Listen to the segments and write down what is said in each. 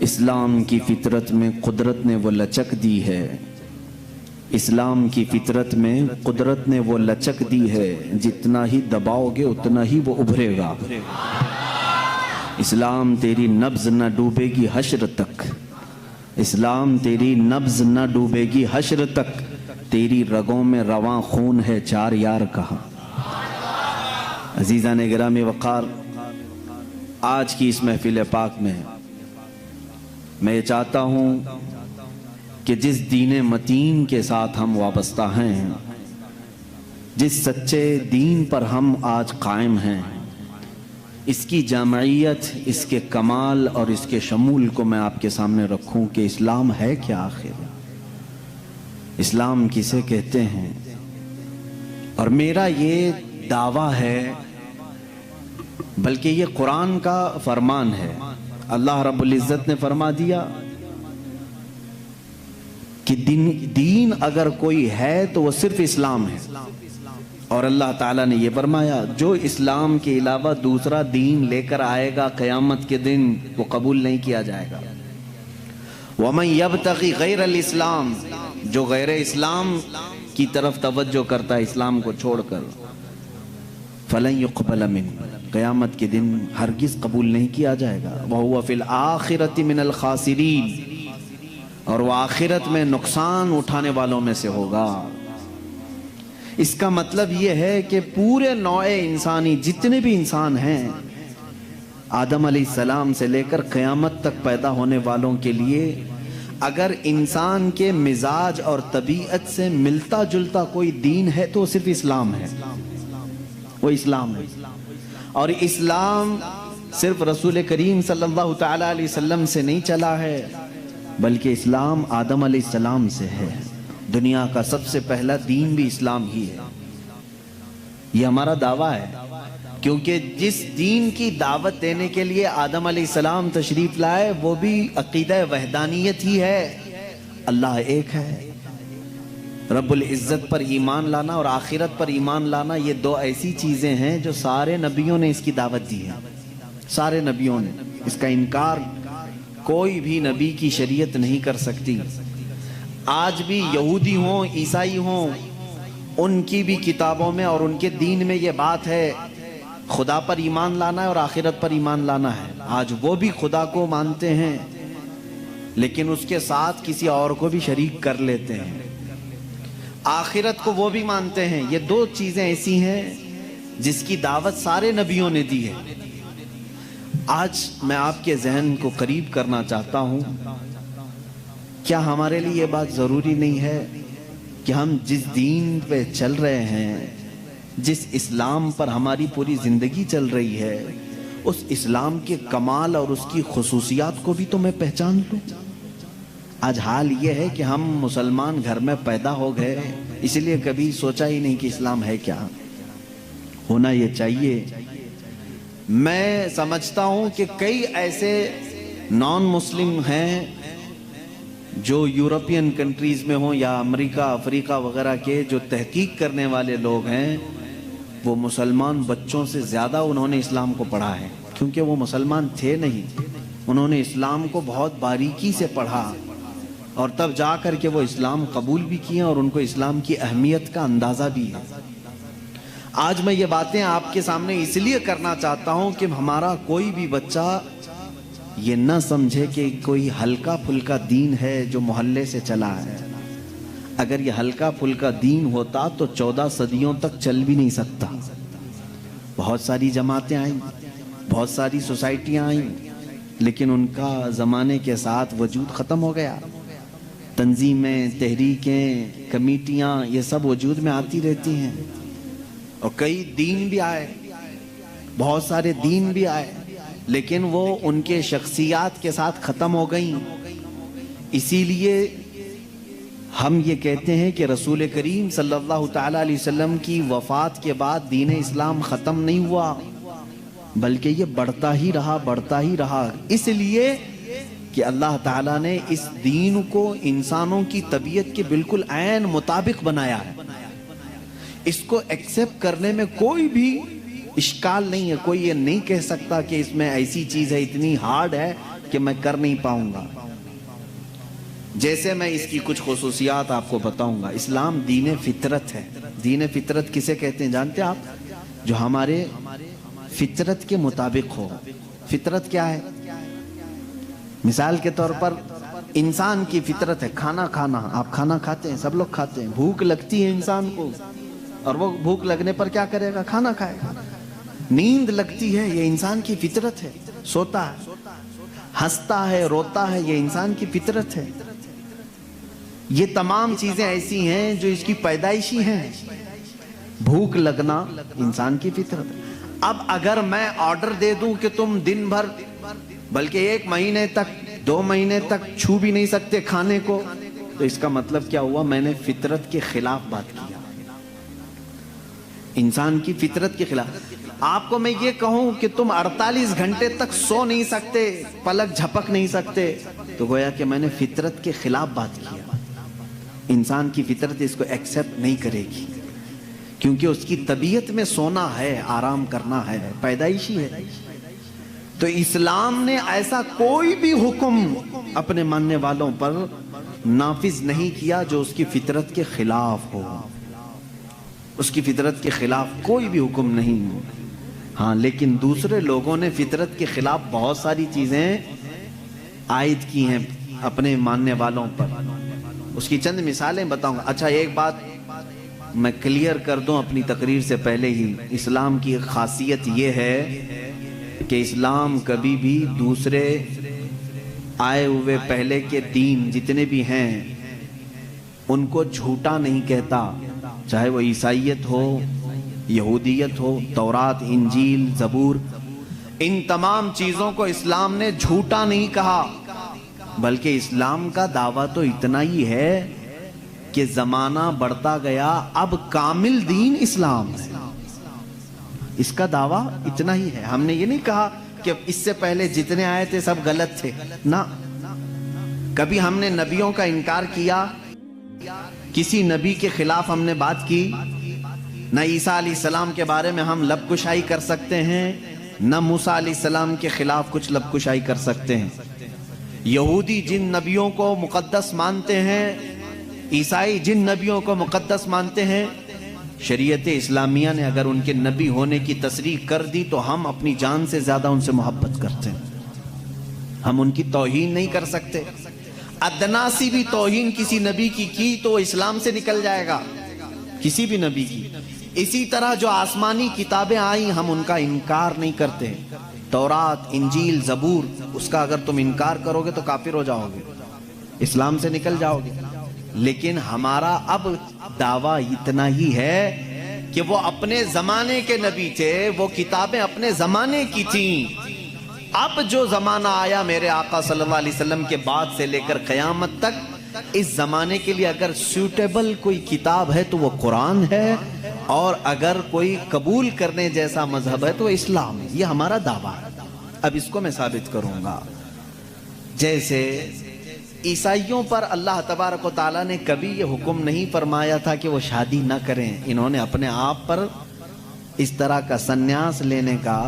اسلام کی فطرت میں قدرت نے وہ لچک دی ہے، اسلام کی فطرت میں قدرت نے وہ لچک دی ہے، جتنا ہی دباؤ گے اتنا ہی وہ ابھرے گا۔ اسلام تیری نبض نہ ڈوبے گی حشر تک، اسلام تیری نبض نہ ڈوبے گی حشر تک، تیری رگوں میں رواں خون ہے چار یار کہاں۔ عزیزان گرامی وقار، آج کی اس محفل پاک میں میں یہ چاہتا ہوں کہ جس دین متین کے ساتھ ہم وابستہ ہیں، جس سچے دین پر ہم آج قائم ہیں، اس کی جامعیت، اس کے کمال اور اس کے شمول کو میں آپ کے سامنے رکھوں کہ اسلام ہے کیا آخر، اسلام کسے کہتے ہیں۔ اور میرا یہ دعویٰ ہے، بلکہ یہ قرآن کا فرمان ہے۔ اللہ رب العزت نے فرما دیا کہ دین اگر کوئی ہے تو وہ صرف اسلام ہے، اور اللہ تعالیٰ نے یہ فرمایا جو اسلام کے علاوہ دوسرا دین لے کر آئے گا قیامت کے دن وہ قبول نہیں کیا جائے گا۔ وَمَنْ يَبْتَغِ غَيْرَ الْإِسْلَامِ، جو غیر اسلام کی طرف توجہ کرتا ہے اسلام کو چھوڑ کر، فَلَنْ يُقْبَلَ مِنْهُ، قیامت کے دن ہرگز قبول نہیں کیا جائے گا۔ وَهُوَ فِي الْآخِرَةِ مِنَ الْخَاسِرِينَ، اور وہ آخرت میں نقصان اٹھانے والوں میں سے ہوگا۔ اس کا مطلب یہ ہے کہ پورے نوع انسانی جتنے بھی انسان ہیں، آدم علیہ السلام سے لے کر قیامت تک پیدا ہونے والوں کے لیے اگر انسان کے مزاج اور طبیعت سے ملتا جلتا کوئی دین ہے تو صرف اسلام ہے، وہ اسلام ہے۔ اور اسلام صرف رسول کریم صلی اللہ تعالیٰ علیہ وسلم سے نہیں چلا ہے، بلکہ اسلام آدم علیہ السلام سے ہے۔ دنیا کا سب سے پہلا دین بھی اسلام ہی ہے، یہ ہمارا دعویٰ ہے، کیونکہ جس دین کی دعوت دینے کے لیے آدم علیہ السلام تشریف لائے وہ بھی عقیدہ وحدانیت ہی ہے، اللہ ایک ہے۔ رب العزت پر ایمان لانا اور آخرت پر ایمان لانا، یہ دو ایسی چیزیں ہیں جو سارے نبیوں نے اس کی دعوت دی ہے، سارے نبیوں نے اس کا انکار کوئی بھی نبی کی شریعت نہیں کر سکتی۔ آج بھی یہودی ہوں، عیسائی ہوں، ان کی بھی کتابوں میں اور ان کے دین میں یہ بات ہے، خدا پر ایمان لانا ہے اور آخرت پر ایمان لانا ہے۔ آج وہ بھی خدا کو مانتے ہیں لیکن اس کے ساتھ کسی اور کو بھی شریک کر لیتے ہیں، آخرت کو وہ بھی مانتے ہیں۔ یہ دو چیزیں ایسی ہیں جس کی دعوت سارے نبیوں نے دی ہے۔ آج میں آپ کے ذہن کو قریب کرنا چاہتا ہوں، کیا ہمارے لیے یہ بات ضروری نہیں ہے کہ ہم جس دین پہ چل رہے ہیں، جس اسلام پر ہماری پوری زندگی چل رہی ہے، اس اسلام کے کمال اور اس کی خصوصیات کو بھی تو میں پہچان لوں۔ آج حال یہ ہے کہ ہم مسلمان گھر میں پیدا ہو گئے، اس لیے کبھی سوچا ہی نہیں کہ اسلام ہے کیا، ہونا یہ چاہیے۔ میں سمجھتا ہوں کہ کئی ایسے نان مسلم ہیں جو یورپین کنٹریز میں ہوں یا امریکہ، افریقہ وغیرہ کے جو تحقیق کرنے والے لوگ ہیں، وہ مسلمان بچوں سے زیادہ انہوں نے اسلام کو پڑھا ہے، کیونکہ وہ مسلمان تھے نہیں، انہوں نے اسلام کو بہت باریکی سے پڑھا اور تب جا کر کے وہ اسلام قبول بھی کیے اور ان کو اسلام کی اہمیت کا اندازہ بھی ہے۔ آج میں یہ باتیں آپ کے سامنے اس لیے کرنا چاہتا ہوں کہ ہمارا کوئی بھی بچہ یہ نہ سمجھے کہ کوئی ہلکا پھلکا دین ہے جو محلے سے چلا ہے۔ اگر یہ ہلکا پھلکا دین ہوتا تو 14 صدیوں تک چل بھی نہیں سکتا۔ بہت ساری جماعتیں آئیں، بہت ساری سوسائٹیاں آئیں، لیکن ان کا زمانے کے ساتھ وجود ختم ہو گیا۔ تنظیمیں، تحریکیں، کمیٹیاں، یہ سب وجود میں آتی رہتی ہیں، اور کئی دین بھی آئے، بہت سارے دین بھی آئے، لیکن وہ ان کے شخصیات کے ساتھ ختم ہو گئیں۔ اسی لیے ہم یہ کہتے ہیں کہ رسول کریم صلی اللہ تعالیٰ علیہ وسلم کی وفات کے بعد دین اسلام ختم نہیں ہوا، بلکہ یہ بڑھتا ہی رہا، بڑھتا ہی رہا، اس لیے کہ اللہ تعالیٰ نے اس دین کو انسانوں کی طبیعت کے بالکل عین مطابق بنایا ہے۔ اس کو ایکسپٹ کرنے میں کوئی بھی اشکال نہیں ہے، کوئی یہ نہیں کہہ سکتا کہ اس میں ایسی چیز ہے اتنی ہارڈ ہے کہ میں کر نہیں پاؤں گا۔ جیسے میں اس کی کچھ خصوصیات آپ کو بتاؤں گا۔ اسلام دین فطرت ہے۔ دین فطرت کسے کہتے ہیں جانتے ہیں آپ؟ جو ہمارے فطرت کے مطابق ہو۔ فطرت کیا ہے؟ مثال کے طور پر انسان کی فطرت ہے کھانا کھانا۔ آپ کھانا کھاتے ہیں، سب لوگ کھاتے ہیں، بھوک لگتی ہے انسان کو، اور وہ بھوک لگنے پر کیا کرے گا؟ کھانا کھائے گا۔ نیند لگتی ہے، یہ انسان کی فطرت ہے، سوتا ہے۔ ہنستا ہے، روتا ہے، یہ انسان کی فطرت ہے۔ یہ تمام چیزیں ایسی ہیں جو اس کی پیدائشی ہیں۔ بھوک لگنا انسان کی فطرت ہے۔ اب اگر میں آرڈر دے دوں کہ تم دن بھر بلکہ 1 مہینے تک 2 مہینے تک چھو بھی نہیں سکتے کھانے کو، تو اس کا مطلب کیا ہوا؟ میں نے فطرت کے خلاف بات کیا، انسان کی فطرت کے خلاف۔ آپ کو میں یہ کہوں کہ تم 48 گھنٹے تک سو نہیں سکتے، پلک جھپک نہیں سکتے، تو گویا کہ میں نے فطرت کے خلاف بات کیا۔ انسان کی فطرت اس کو ایکسپٹ نہیں کرے گی، کیونکہ اس کی طبیعت میں سونا ہے، آرام کرنا ہے، پیدائشی ہے۔ تو اسلام نے ایسا کوئی بھی حکم اپنے ماننے والوں پر نافذ نہیں کیا جو اس کی فطرت کے خلاف ہو۔ اس کی فطرت کے خلاف کوئی بھی حکم نہیں۔ ہاں، لیکن دوسرے لوگوں نے فطرت کے خلاف بہت ساری چیزیں عائد کی ہیں اپنے ماننے والوں پر۔ اس کی چند مثالیں بتاؤں گا۔ اچھا، ایک بات میں کلیئر کر دوں اپنی تقریر سے پہلے ہی، اسلام کی خاصیت یہ ہے کہ اسلام کبھی بھی دوسرے آئے ہوئے پہلے کے دین جتنے بھی ہیں ان کو جھوٹا نہیں کہتا، چاہے وہ عیسائیت ہو، یہودیت ہو، تورات، انجیل، زبور، ان تمام چیزوں کو اسلام نے جھوٹا نہیں کہا، بلکہ اسلام کا دعویٰ تو اتنا ہی ہے کہ زمانہ بڑھتا گیا، اب کامل دین اسلام ہے۔ اس کا دعویٰ اتنا ہی ہے۔ ہم نے یہ نہیں کہا کہ اس سے پہلے جتنے آئے تھے سب غلط تھے، نہ، کبھی ہم نے نبیوں کا انکار کیا؟ کسی نبی کے خلاف ہم نے بات کی؟ نہ عیسیٰ علیہ السلام کے بارے میں ہم لب کشائی کر سکتے ہیں، نہ موسیٰ علیہ السلام کے خلاف کچھ لب کشائی کر سکتے ہیں۔ یہودی جن نبیوں کو مقدس مانتے ہیں، عیسائی جن نبیوں کو مقدس مانتے ہیں، شریعت اسلامیہ نے اگر ان کے نبی ہونے کی تصریح کر دی تو ہم اپنی جان سے زیادہ ان سے محبت کرتے ہیں، ہم ان کی توہین نہیں کر سکتے۔ ادنا سی بھی توہین کسی نبی کی تو اسلام سے نکل جائے گا، کسی بھی نبی کی۔ اسی طرح جو آسمانی کتابیں آئیں ہم ان کا انکار نہیں کرتے، تورات، انجیل، زبور، اس کا اگر تم انکار کرو گے تو کافر ہو جاؤ گے، اسلام سے نکل جاؤ گے۔ لیکن ہمارا اب دعویٰ اتنا ہی ہے کہ وہ اپنے زمانے کے نبی تھے، وہ کتابیں اپنے زمانے کی تھیں۔ اب جو زمانہ آیا میرے آقا صلی اللہ علیہ وسلم کے بعد سے لے کر قیامت تک، اس زمانے کے لیے اگر سوٹیبل کوئی کتاب ہے تو وہ قرآن ہے، اور اگر کوئی قبول کرنے جیسا مذہب ہے تو وہ اسلام ہے۔ یہ ہمارا دعویٰ ہے۔ اب اس کو میں ثابت کروں گا۔ جیسے عیسائیوں پر اللہ تبارک و تعالیٰ نے کبھی یہ حکم نہیں فرمایا تھا کہ وہ شادی نہ کریں، انہوں نے اپنے آپ پر اس طرح کا سنیاس لینے کا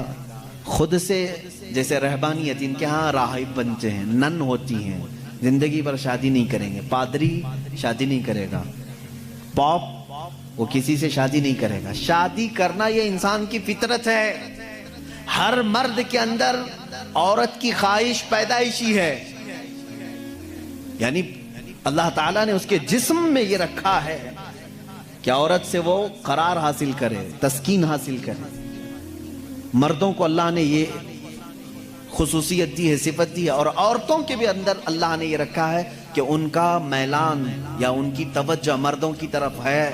خود سے، جیسے رہبانیت، ان کے ہاں راہب بنتے ہیں، نن ہوتی ہیں، زندگی بھر شادی نہیں کریں گے، پادری شادی نہیں کرے گا، پاپ وہ کسی سے شادی نہیں کرے گا۔ شادی کرنا یہ انسان کی فطرت ہے، ہر مرد کے اندر عورت کی خواہش پیدائشی ہے، یعنی اللہ تعالیٰ نے اس کے جسم میں یہ رکھا ہے کہ عورت سے وہ قرار حاصل کرے، تسکین حاصل کرے۔ مردوں کو اللہ نے یہ خصوصیت دی ہے، صفت دی ہے، اور عورتوں کے بھی اندر اللہ نے یہ رکھا ہے کہ ان کا میلان یا ان کی توجہ مردوں کی طرف ہے،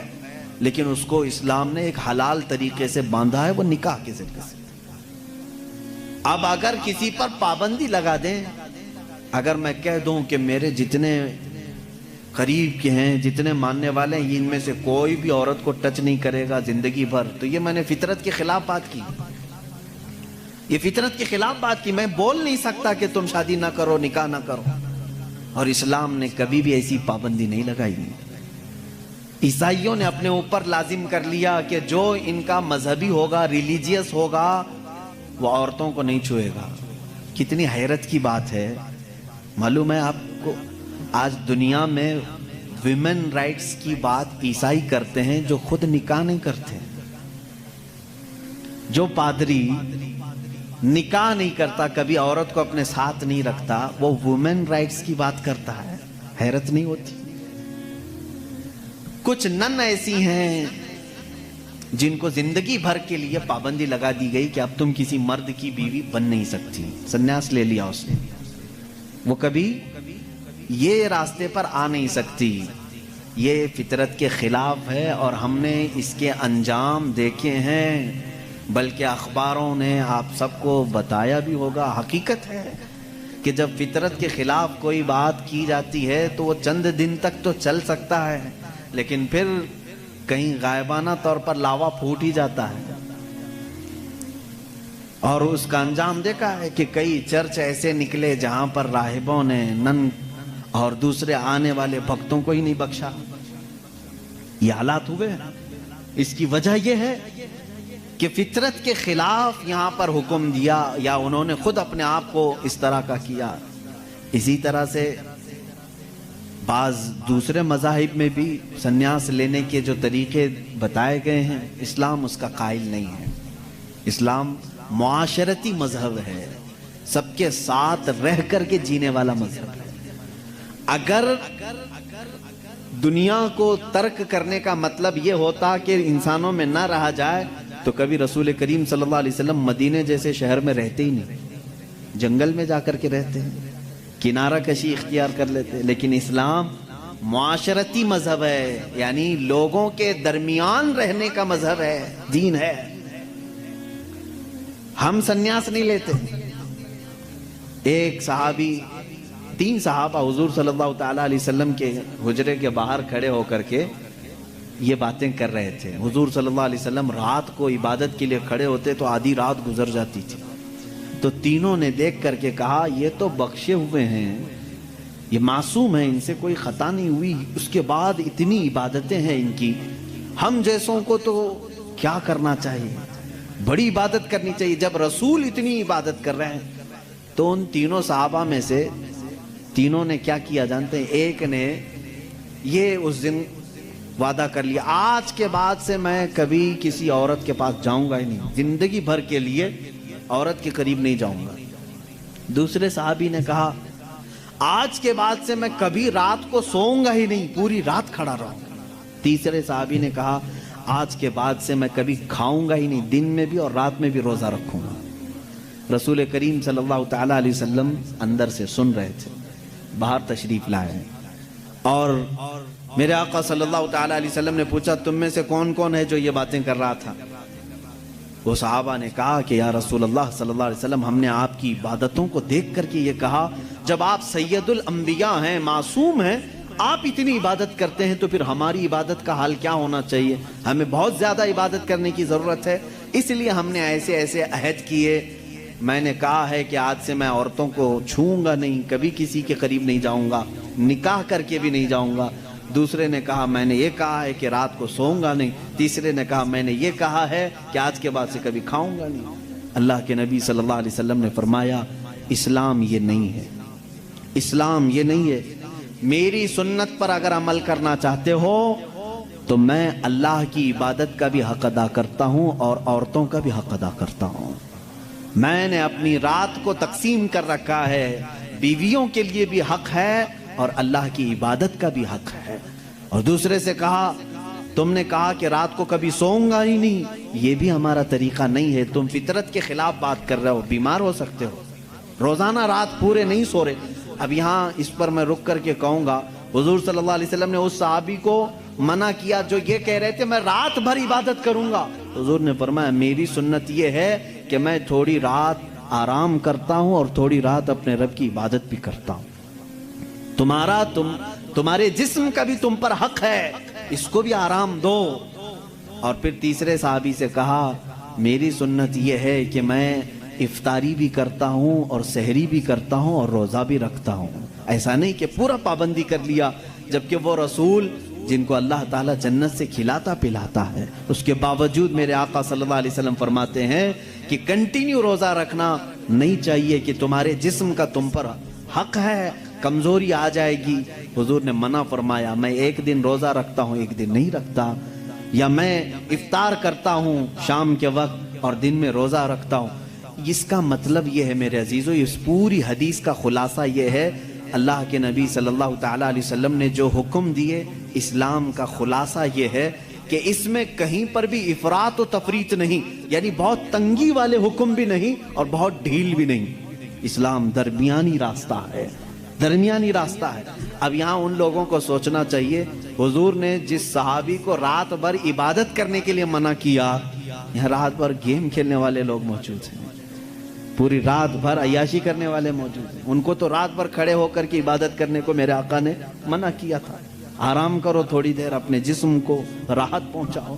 لیکن اس کو اسلام نے ایک حلال طریقے سے باندھا ہے، وہ نکاح کے ذریعے سے۔ اب اگر کسی پر پابندی لگا دیں، اگر میں کہہ دوں کہ میرے جتنے قریب کے ہیں، جتنے ماننے والے ہیں، ان میں سے کوئی بھی عورت کو ٹچ نہیں کرے گا زندگی بھر، تو یہ میں نے فطرت کے خلاف بات کی، یہ فطرت کے خلاف بات کی۔ میں بول نہیں سکتا کہ تم شادی نہ کرو، نکاح نہ کرو، اور اسلام نے کبھی بھی ایسی پابندی نہیں لگائی۔ عیسائیوں نے اپنے اوپر لازم کر لیا کہ جو ان کا مذہبی ہوگا، ریلیجیس ہوگا، وہ عورتوں کو نہیں چھوئے گا۔ کتنی حیرت کی بات ہے۔ معلوم ہے آپ کو آج دنیا میں ویمن رائٹس کی بات عیسائی کرتے ہیں جو خود نکاح نہیں کرتے۔ جو پادری نکاح نہیں کرتا، کبھی عورت کو اپنے ساتھ نہیں رکھتا، وہ ویمن رائٹس کی بات کرتا ہے۔ حیرت نہیں ہوتی؟ کچھ نن ایسی ہیں جن کو زندگی بھر کے لیے پابندی لگا دی گئی کہ اب تم کسی مرد کی بیوی بن نہیں سکتی، سنیاس لے لیا اس نے، وہ کبھی یہ راستے پر آ نہیں سکتی۔ یہ فطرت کے خلاف ہے اور ہم نے اس کے انجام دیکھے ہیں، بلکہ اخباروں نے آپ سب کو بتایا بھی ہوگا۔ حقیقت ہے کہ جب فطرت کے خلاف کوئی بات کی جاتی ہے تو وہ چند دن تک تو چل سکتا ہے، لیکن پھر کہیں غائبانہ طور پر لاوا پھوٹ ہی جاتا ہے۔ اور اس کا انجام دیکھا ہے کہ کئی چرچ ایسے نکلے جہاں پر راہبوں نے نن اور دوسرے آنے والے بھکتوں کو ہی نہیں بخشا۔ یہ حالات ہوئے۔ اس کی وجہ یہ ہے کہ فطرت کے خلاف یہاں پر حکم دیا، یا انہوں نے خود اپنے آپ کو اس طرح کا کیا۔ اسی طرح سے بعض دوسرے مذاہب میں بھی سنیاس لینے کے جو طریقے بتائے گئے ہیں، اسلام اس کا قائل نہیں ہے۔ اسلام معاشرتی مذہب ہے، سب کے ساتھ رہ کر کے جینے والا مذہب ہے۔ اگر دنیا کو ترک کرنے کا مطلب یہ ہوتا کہ انسانوں میں نہ رہا جائے تو کبھی رسول کریم صلی اللہ علیہ وسلم مدینے جیسے شہر میں رہتے ہی نہیں، جنگل میں جا کر کے رہتے ہیں، کنارہ کشی اختیار کر لیتے۔ لیکن اسلام معاشرتی مذہب ہے، یعنی لوگوں کے درمیان رہنے کا مذہب ہے، دین ہے۔ ہم سنیاس نہیں لیتے۔ ایک صحابی، 3 صحابہ حضور صلی اللہ تعالیٰ علیہ وسلم کے حجرے کے باہر کھڑے ہو کر کے یہ باتیں کر رہے تھے۔ حضور صلی اللہ علیہ وسلم رات کو عبادت کے لیے کھڑے ہوتے تو آدھی رات گزر جاتی تھی، تو تینوں نے دیکھ کر کے کہا یہ تو بخشے ہوئے ہیں، یہ معصوم ہیں، ان سے کوئی خطا نہیں ہوئی، اس کے بعد اتنی عبادتیں ہیں ان کی، ہم جیسوں کو تو کیا کرنا چاہیے، بڑی عبادت کرنی چاہیے جب رسول اتنی عبادت کر رہے ہیں۔ تو ان تینوں صحابہ میں سے تینوں نے کیا کیا جانتے ہیں؟ ایک نے یہ اس دن وعدہ کر لیا، آج کے بعد سے میں کبھی کسی عورت کے پاس جاؤں گا ہی نہیں، زندگی بھر کے لیے عورت کے قریب نہیں جاؤں گا۔ دوسرے صحابی نے کہا آج کے بعد سے میں کبھی رات کو سوؤں گا ہی نہیں، پوری رات کھڑا رہوں گا۔ تیسرے صحابی نے کہا آج کے بعد سے میں کبھی کھاؤں گا ہی نہیں، دن میں بھی اور رات میں بھی روزہ رکھوں گا۔ رسول کریم صلی اللہ تعالیٰ علیہ وسلم اندر سے سن رہے تھے، باہر تشریف لائے، اور میرے آقا صلی اللہ تعالیٰ علیہ وسلم نے پوچھا تم میں سے کون کون ہے جو یہ باتیں کر رہا تھا؟ وہ صحابہ نے کہا کہ یا رسول اللہ صلی اللہ علیہ وسلم، ہم نے آپ کی عبادتوں کو دیکھ کر کے یہ کہا جب آپ سید الانبیاء ہیں، معصوم ہیں، آپ اتنی عبادت کرتے ہیں تو پھر ہماری عبادت کا حال کیا ہونا چاہیے؟ ہمیں بہت زیادہ عبادت کرنے کی ضرورت ہے، اس لیے ہم نے ایسے ایسے عہد کیے۔ میں نے کہا ہے کہ آج سے میں عورتوں کو چھوؤں گا نہیں، کبھی کسی کے قریب نہیں جاؤں گا، نکاح کر کے بھی نہیں جاؤں گا۔ دوسرے نے کہا میں نے یہ کہا ہے کہ رات کو سوؤں گا نہیں۔ تیسرے نے کہا میں نے یہ کہا ہے کہ آج کے بعد سے کبھی کھاؤں گا نہیں۔ اللہ کے نبی صلی اللہ علیہ وسلم نے فرمایا اسلام یہ نہیں ہے، اسلام یہ نہیں ہے۔ میری سنت پر اگر عمل کرنا چاہتے ہو تو میں اللہ کی عبادت کا بھی حق ادا کرتا ہوں اور عورتوں کا بھی حق ادا کرتا ہوں۔ میں نے اپنی رات کو تقسیم کر رکھا ہے، بیویوں کے لیے بھی حق ہے اور اللہ کی عبادت کا بھی حق ہے۔ اور دوسرے سے کہا تم نے کہا کہ رات کو کبھی سوؤں گا ہی نہیں، یہ بھی ہمارا طریقہ نہیں ہے، تم فطرت کے خلاف بات کر رہے ہو، بیمار ہو سکتے ہو، روزانہ رات پورے نہیں سو رہے۔ اب یہاں اس پر میں رک کر کے کہوں گا حضور صلی اللہ علیہ وسلم نے اس صحابی کو منع کیا جو یہ کہہ رہے تھے میں رات بھر عبادت کروں گا۔ حضور نے فرمایا میری سنت یہ ہے کہ میں تھوڑی رات آرام کرتا ہوں اور تھوڑی رات اپنے رب کی عبادت بھی کرتا ہوں۔ تمہارے جسم کا بھی تم پر حق ہے، اس کو بھی آرام دو۔ اور پھر تیسرے صحابی سے کہا میری سنت یہ ہے کہ میں افطاری بھی کرتا ہوں اور سحری بھی کرتا ہوں اور روزہ بھی رکھتا ہوں۔ ایسا نہیں کہ پورا پابندی کر لیا، جبکہ وہ رسول جن کو اللہ تعالیٰ جنت سے کھلاتا پلاتا ہے، اس کے باوجود میرے آقا صلی اللہ علیہ وسلم فرماتے ہیں کہ کنٹینیو روزہ رکھنا نہیں چاہیے، کہ تمہارے جسم کا تم پر حق ہے، کمزوری آ جائے گی۔ حضور نے منع فرمایا، میں ایک دن روزہ رکھتا ہوں ایک دن نہیں رکھتا، یا میں افطار کرتا ہوں شام کے وقت اور دن میں روزہ رکھتا ہوں۔ اس کا مطلب یہ ہے میرے عزیزو، اس پوری حدیث کا خلاصہ یہ ہے، اللہ کے نبی صلی اللہ تعالیٰ علیہ وسلم نے جو حکم دیے، اسلام کا خلاصہ یہ ہے کہ اس میں کہیں پر بھی افراط و تفریط نہیں، یعنی بہت تنگی والے حکم بھی نہیں اور بہت ڈھیل بھی نہیں۔ اسلام درمیانی راستہ ہے، درمیانی راستہ ہے۔ اب یہاں ان لوگوں کو سوچنا چاہیے، حضور نے جس صحابی کو رات بھر عبادت کرنے کے لیے منع کیا، یہاں رات بھر گیم کھیلنے والے لوگ موجود ہیں، پوری رات بھر عیاشی کرنے والے موجود ہیں۔ ان کو تو رات بھر کھڑے ہو کر کے عبادت کرنے کو میرے آقا نے منع کیا تھا۔ آرام کرو تھوڑی دیر، اپنے جسم کو راحت پہنچاؤ۔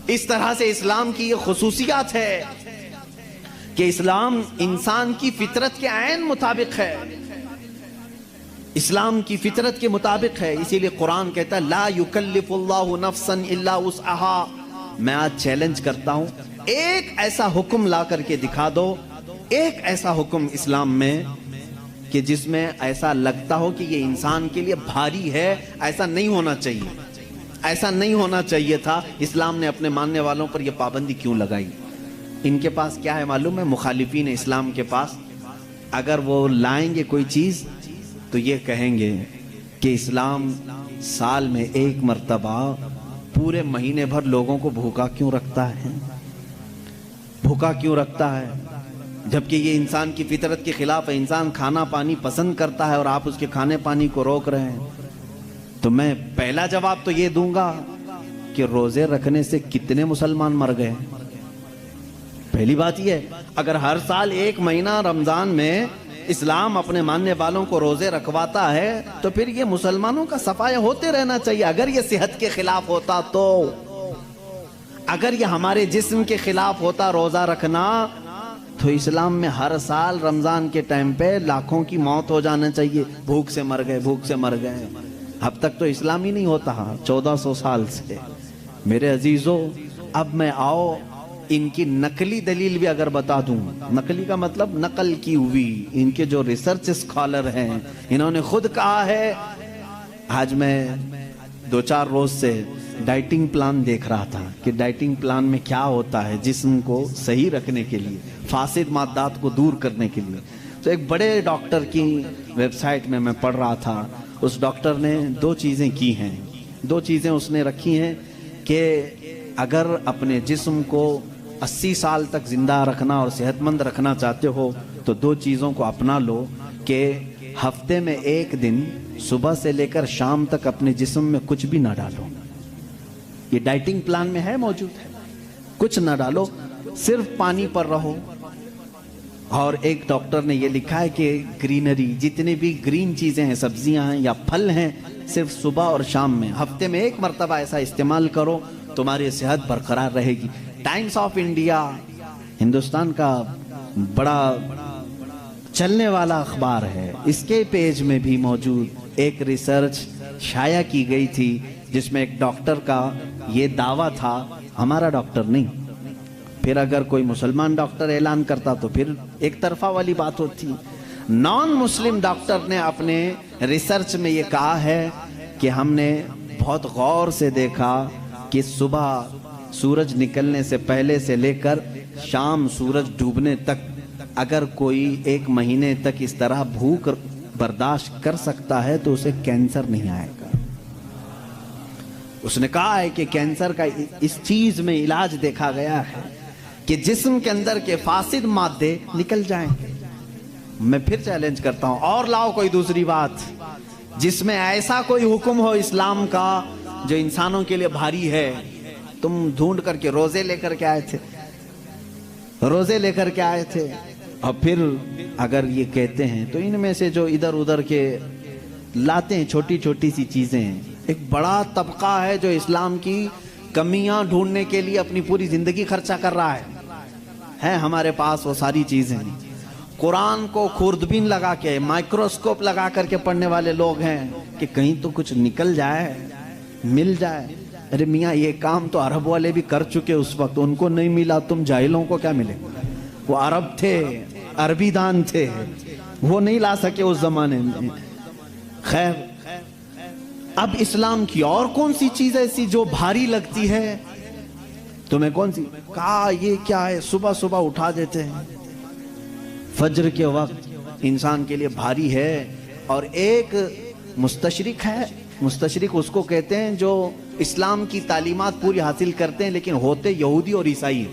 اس طرح سے اسلام کی یہ خصوصیات ہے کہ اسلام انسان کی فطرت کے عین مطابق ہے، اسلام کی فطرت کے مطابق ہے۔ اسی لیے قرآن کہتا ہے لا یکلف اللہ نفسا الا وسعها۔ میں آج چیلنج کرتا ہوں، ایک ایسا حکم لا کر کے دکھا دو، ایک ایسا حکم اسلام میں کہ جس میں ایسا لگتا ہو کہ یہ انسان کے لیے بھاری ہے۔ ایسا نہیں ہونا چاہیے، ایسا نہیں ہونا چاہیے تھا۔ اسلام نے اپنے ماننے والوں پر یہ پابندی کیوں لگائی؟ ان کے پاس کیا ہے معلوم ہے؟ مخالفین اسلام کے پاس اگر وہ لائیں گے کوئی چیز تو یہ کہیں گے کہ اسلام سال میں ایک مرتبہ پورے مہینے بھر لوگوں کو بھوکا کیوں رکھتا ہے، بھوکا کیوں رکھتا ہے، جبکہ یہ انسان کی فطرت کے خلاف ہے۔ انسان کھانا پانی پسند کرتا ہے اور آپ اس کے کھانے پانی کو روک رہے ہیں۔ تو میں پہلا جواب تو یہ دوں گا کہ روزے رکھنے سے کتنے مسلمان مر گئے؟ پہلی بات یہ ہے، اگر ہر سال ایک مہینہ رمضان میں اسلام اپنے ماننے والوں کو روزے رکھواتا ہے تو پھر یہ مسلمانوں کا صفایا ہوتے رہنا چاہیے۔ اگر یہ صحت کے خلاف ہوتا تو، اگر یہ ہمارے جسم کے خلاف ہوتا روزہ رکھنا، تو اسلام میں ہر سال رمضان کے ٹائم پہ لاکھوں کی موت ہو جانا چاہیے، بھوک سے مر گئے، بھوک سے مر گئے۔ اب تک تو اسلام ہی نہیں ہوتا 1400 سال سے۔ میرے عزیزو، اب میں آؤ ان کی نقلی دلیل بھی اگر بتا دوں، نقلی کا مطلب نقل کی ہوئی، ان کے جو ریسرچ اسکالر ہیں انہوں نے خود کہا ہے۔ آج میں 2-4 روز سے ڈائٹنگ پلان دیکھ رہا تھا کہ ڈائٹنگ پلان میں کیا ہوتا ہے جسم کو صحیح رکھنے کے لیے، فاسد مادات کو دور کرنے کے لیے۔ تو ایک بڑے ڈاکٹر کی ویب سائٹ میں پڑھ رہا تھا، اس ڈاکٹر نے 2 چیزیں کی ہیں، 2 چیزیں اس نے رکھی ہیں کہ اگر اپنے جسم کو 80 سال تک زندہ رکھنا اور صحت مند رکھنا چاہتے ہو تو 2 چیزوں کو اپنا لو، کہ ہفتے میں 1 دن صبح سے لے کر شام تک اپنے جسم میں کچھ بھی نہ ڈالو۔ یہ ڈائٹنگ پلان میں ہے، موجود ہے، کچھ نہ ڈالو، صرف پانی پر رہو۔ اور ایک ڈاکٹر نے یہ لکھا ہے کہ گرینری، جتنے بھی گرین چیزیں ہیں، سبزیاں ہیں یا پھل ہیں، صرف صبح اور شام میں ہفتے میں 1 مرتبہ ایسا استعمال کرو، تمہاری صحت برقرار رہے گی۔ ٹائمز آف انڈیا، ہندوستان کا بڑا چلنے والا اخبار ہے، اس کے پیج میں بھی موجود ایک ریسرچ شائع کی گئی تھی جس میں ایک ڈاکٹر کا یہ دعویٰ تھا، ہمارا ڈاکٹر نہیں، پھر اگر کوئی مسلمان ڈاکٹر اعلان کرتا تو پھر ایک طرفہ والی بات ہوتی۔ نان مسلم ڈاکٹر نے اپنے ریسرچ میں یہ کہا ہے کہ ہم نے بہت غور سے دیکھا کہ صبح سورج نکلنے سے پہلے سے لے کر شام سورج ڈوبنے تک اگر کوئی 1 مہینے تک اس طرح بھوک برداشت کر سکتا ہے تو اسے کینسر نہیں آئے گا۔ اس نے کہا ہے کہ کینسر کا اس چیز میں علاج دیکھا گیا ہے کہ جسم کے اندر کے فاسد مادے نکل جائیں گے۔ میں پھر چیلنج کرتا ہوں، اور لاؤ کوئی دوسری بات جس میں ایسا کوئی حکم ہو اسلام کا جو انسانوں کے لیے بھاری ہے۔ تم ڈھونڈ کر کے روزے لے کر کے آئے تھے، روزے لے کر کے آئے تھے، اور پھر اگر یہ کہتے ہیں تو ان میں سے جو ادھر ادھر کے لاتے ہیں چھوٹی چھوٹی سی چیزیں ہیں، ایک بڑا طبقہ ہے جو اسلام کی کمیاں ڈھونڈنے کے لیے اپنی پوری زندگی خرچہ کر رہا ہے ہمارے پاس وہ ساری چیزیں۔ قرآن کو خوردبین لگا کے، مائکروسکوپ لگا کر کے پڑھنے والے لوگ ہیں کہ کہیں تو کچھ نکل جائے، مل جائے. ارے میاں یہ کام تو عرب والے بھی کر چکے اس وقت, ان کو نہیں ملا, تم جاہلوں کو کیا ملے؟ وہ عرب تھے, عربی دان تھے, وہ نہیں لا سکے اس زمانے میں. خیر, اب اسلام کی اور کون سی چیز ایسی جو بھاری لگتی ہے تمہیں؟ کون سی؟ کہا یہ کیا ہے, صبح صبح اٹھا دیتے ہیں فجر کے وقت, انسان کے لیے بھاری ہے. اور ایک مستشرق ہے, مستشرق اس کو کہتے ہیں جو اسلام کی تعلیمات پوری حاصل کرتے ہیں لیکن ہوتے یہودی اور عیسائی.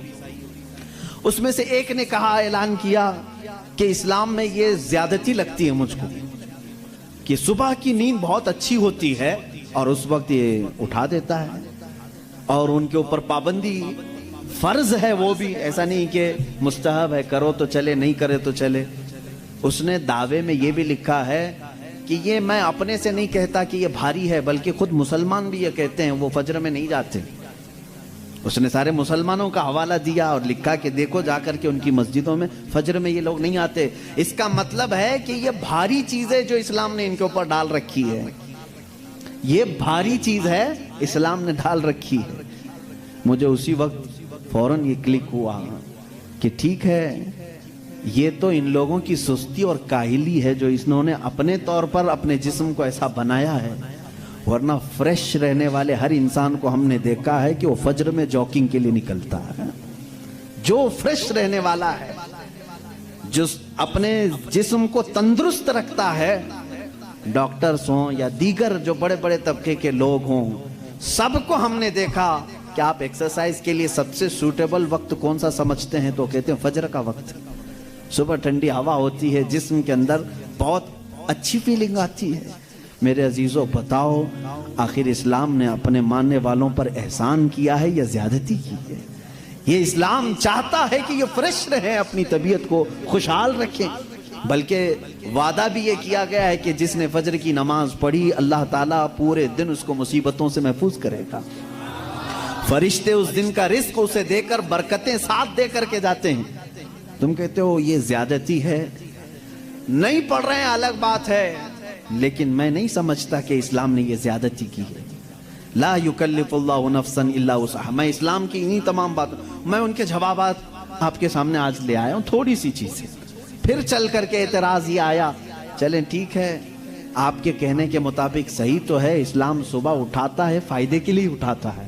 اس میں سے ایک نے کہا, اعلان کیا کہ اسلام میں یہ زیادتی لگتی ہے مجھ کو کہ صبح کی نیند بہت اچھی ہوتی ہے اور اس وقت یہ اٹھا دیتا ہے, اور ان کے اوپر پابندی فرض ہے, وہ بھی ایسا نہیں کہ مستحب ہے, کرو تو چلے نہیں کرے تو چلے. اس نے دعوے میں یہ بھی لکھا ہے کہ یہ میں اپنے سے نہیں کہتا کہ یہ بھاری ہے, بلکہ خود مسلمان بھی یہ کہتے ہیں, وہ فجر میں نہیں جاتے. اس نے سارے مسلمانوں کا حوالہ دیا اور لکھا کہ دیکھو جا کر کے ان کی مسجدوں میں فجر میں یہ لوگ نہیں آتے. اس کا مطلب ہے کہ یہ بھاری چیز ہے جو اسلام نے ان کے اوپر ڈال رکھی ہے, یہ بھاری چیز ہے اسلام نے ڈال رکھی ہے. مجھے اسی وقت فوراً یہ کلک ہوا کہ ٹھیک ہے, یہ تو ان لوگوں کی سستی اور کاہلی ہے جو انہوں نے اپنے طور پر اپنے جسم کو ایسا بنایا ہے, ورنہ فریش رہنے والے ہر انسان کو ہم نے دیکھا ہے کہ وہ فجر میں جاگنگ کے لیے نکلتا ہے. جو فریش رہنے والا ہے, جو اپنے جسم کو تندرست رکھتا ہے, ڈاکٹرز ہوں یا دیگر جو بڑے بڑے طبقے کے لوگ ہوں, سب کو ہم نے دیکھا کہ آپ ایکسرسائز کے لیے سب سے سوٹیبل وقت کون سا سمجھتے ہیں؟ تو کہتے ہیں فجر کا وقت. صبح ٹھنڈی ہوا ہوتی ہے, جسم کے اندر بہت اچھی فیلنگ آتی ہے. میرے عزیزوں بتاؤ, آخر اسلام نے اپنے ماننے والوں پر احسان کیا ہے یا زیادتی کی ہے؟ یہ اسلام چاہتا ہے کہ یہ فریش رہیں, اپنی طبیعت کو خوشحال رکھیں. بلکہ وعدہ بھی یہ کیا گیا ہے کہ جس نے فجر کی نماز پڑھی اللہ تعالیٰ پورے دن اس کو مصیبتوں سے محفوظ کرے گا. فرشتے اس دن کا رزق اسے دے کر برکتیں ساتھ دے کر کے جاتے ہیں. تم کہتے ہو یہ زیادتی ہے, نہیں پڑھ رہے ہیں الگ بات ہے, لیکن میں نہیں سمجھتا کہ اسلام نے یہ زیادتی کی ہے. لا یکلف اللہ نفسا الا وسعها. میں اسلام کی انہی تمام باتوں, میں ان کے جوابات آپ کے سامنے آج لے آیا ہوں, تھوڑی سی چیزیں. پھر چل کر کے اعتراض یہ آیا, چلیں ٹھیک ہے آپ کے کہنے کے مطابق صحیح تو ہے, اسلام صبح اٹھاتا ہے فائدے کے لیے اٹھاتا ہے,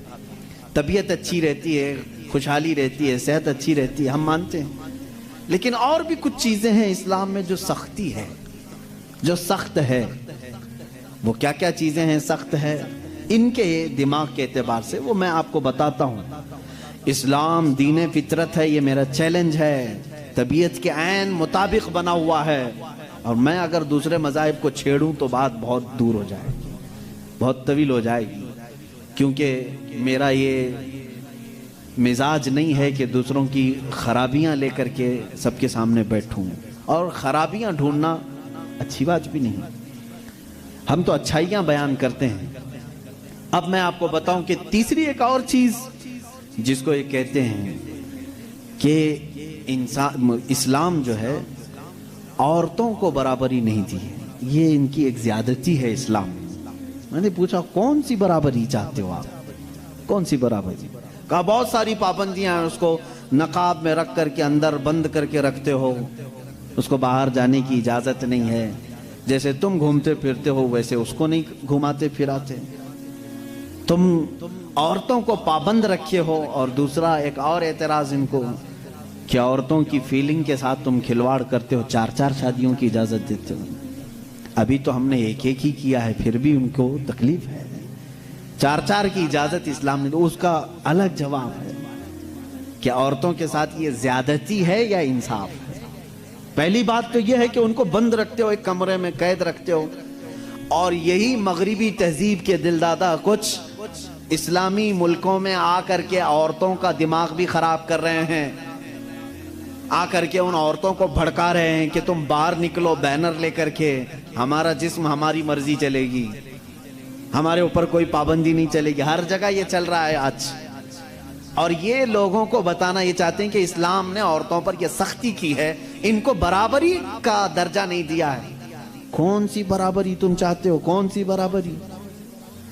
طبیعت اچھی رہتی ہے, خوشحالی رہتی ہے, صحت اچھی رہتی ہے, ہم مانتے ہیں. لیکن اور بھی کچھ چیزیں ہیں اسلام میں جو سختی ہے, جو سخت ہے. وہ کیا کیا چیزیں ہیں سخت ہے ان کے دماغ کے اعتبار سے, وہ میں آپ کو بتاتا ہوں. اسلام دین فطرت ہے, یہ میرا چیلنج ہے, طبیعت کے عین مطابق بنا ہوا ہے, اور میں اگر دوسرے مذاہب کو چھیڑوں تو بات بہت دور ہو جائے گی, بہت طویل ہو جائے گی. کیونکہ میرا یہ مزاج نہیں ہے کہ دوسروں کی خرابیاں لے کر کے سب کے سامنے بیٹھوں, اور خرابیاں ڈھونڈنا اچھی بات بھی نہیں. ہم تو اچھائیاں بیان کرتے ہیں. اب میں آپ کو بتاؤں کہ تیسری ایک اور چیز جس کو یہ کہتے ہیں کہ اسلام جو ہے عورتوں کو برابری نہیں دی ہے, یہ ان کی ایک زیادتی ہے اسلام. میں نے پوچھا کون سی برابری چاہتے ہو آپ, کون سی برابری؟ کہا بہت ساری پابندیاں ہیں, اس کو نقاب میں رکھ کر کے اندر بند کر کے رکھتے ہو, اس کو باہر جانے کی اجازت نہیں ہے, جیسے تم گھومتے پھرتے ہو ویسے اس کو نہیں گھماتے پھراتے, تم عورتوں کو پابند رکھے ہو. اور دوسرا ایک اور اعتراض ان کو کہ عورتوں کی فیلنگ کے ساتھ تم کھلواڑ کرتے ہو, 4 شادیوں کی اجازت دیتے ہو. ابھی تو ہم نے ایک ہی کیا ہے, پھر بھی ان کو تکلیف ہے. 4 کی اجازت اسلام نے, تو اس کا الگ جواب ہے کہ عورتوں کے ساتھ یہ زیادتی ہے یا انصاف ہے. پہلی بات تو یہ ہے کہ ان کو بند رکھتے ہو, ایک کمرے میں قید رکھتے ہو, اور یہی مغربی تہذیب کے دلدادہ کچھ اسلامی ملکوں میں آ کر کے عورتوں کا دماغ بھی خراب کر رہے ہیں. آ کر کے ان عورتوں کو بھڑکا رہے ہیں کہ تم باہر نکلو بینر لے کر کے, ہمارا جسم ہماری مرضی چلے گی, ہمارے اوپر کوئی پابندی نہیں چلے گی. ہر جگہ یہ چل رہا ہے آج, اور یہ لوگوں کو بتانا یہ چاہتے ہیں کہ اسلام نے عورتوں پر یہ سختی کی ہے, ان کو برابری کا درجہ نہیں دیا ہے. کون سی برابری تم چاہتے ہو, کون سی برابری؟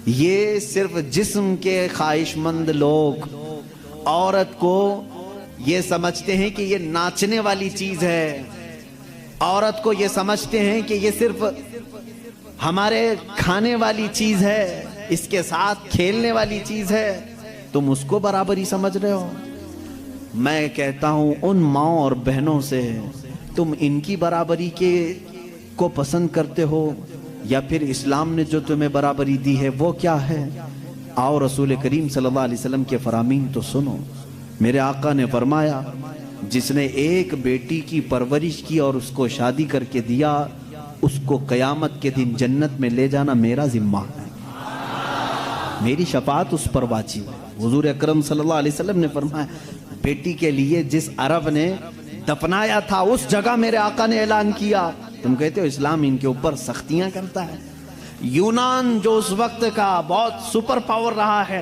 یہ صرف جسم کے خواہش مند لوگ عورت کو یہ سمجھتے ہیں کہ یہ ناچنے والی چیز ہے، عورت کو یہ سمجھتے ہیں کہ یہ صرف ہمارے کھانے والی چیز ہے، اس کے ساتھ کھیلنے والی چیز ہے، تم اس کو برابری سمجھ رہے ہو۔ میں کہتا ہوں ان ماؤں اور بہنوں سے تم ان کی برابری کو پسند کرتے ہو یا پھر اسلام نے جو تمہیں برابری دی ہے وہ کیا ہے؟ آؤ رسول کریم صلی اللہ علیہ وسلم کے فرامین تو سنو۔ میرے آقا نے فرمایا جس نے ایک بیٹی کی پرورش کی اور اس کو شادی کر کے دیا، اس کو قیامت کے دن جنت میں لے جانا میرا ذمہ ہے، میری شفاعت اس پر واجب ہے۔ حضور اکرم صلی اللہ علیہ وسلم نے فرمایا بیٹی کے لیے جس عرب نے دفنایا تھا اس جگہ میرے آقا نے اعلان کیا۔ تم کہتے ہو اسلام ان کے اوپر سختیاں کرتا ہے۔ یونان جو اس وقت کا بہت سپر پاور رہا ہے،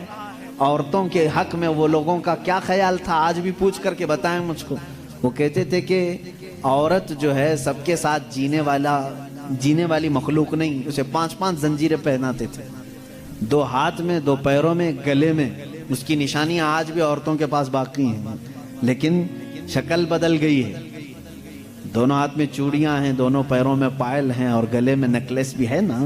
عورتوں کے حق میں وہ لوگوں کا کیا خیال تھا؟ آج بھی پوچھ کر کے بتائیں مجھ کو۔ وہ کہتے تھے کہ عورت جو ہے سب کے ساتھ جینے والی مخلوق نہیں، اسے 5 زنجیریں پہناتے تھے، 2 ہاتھ میں، 2 پیروں میں، گلے میں۔ اس کی نشانیاں آج بھی عورتوں کے پاس باقی ہیں، لیکن شکل بدل گئی ہے۔ دونوں ہاتھ میں چوڑیاں ہیں، دونوں پیروں میں پائل ہیں اور گلے میں نیکلیس بھی ہے نا۔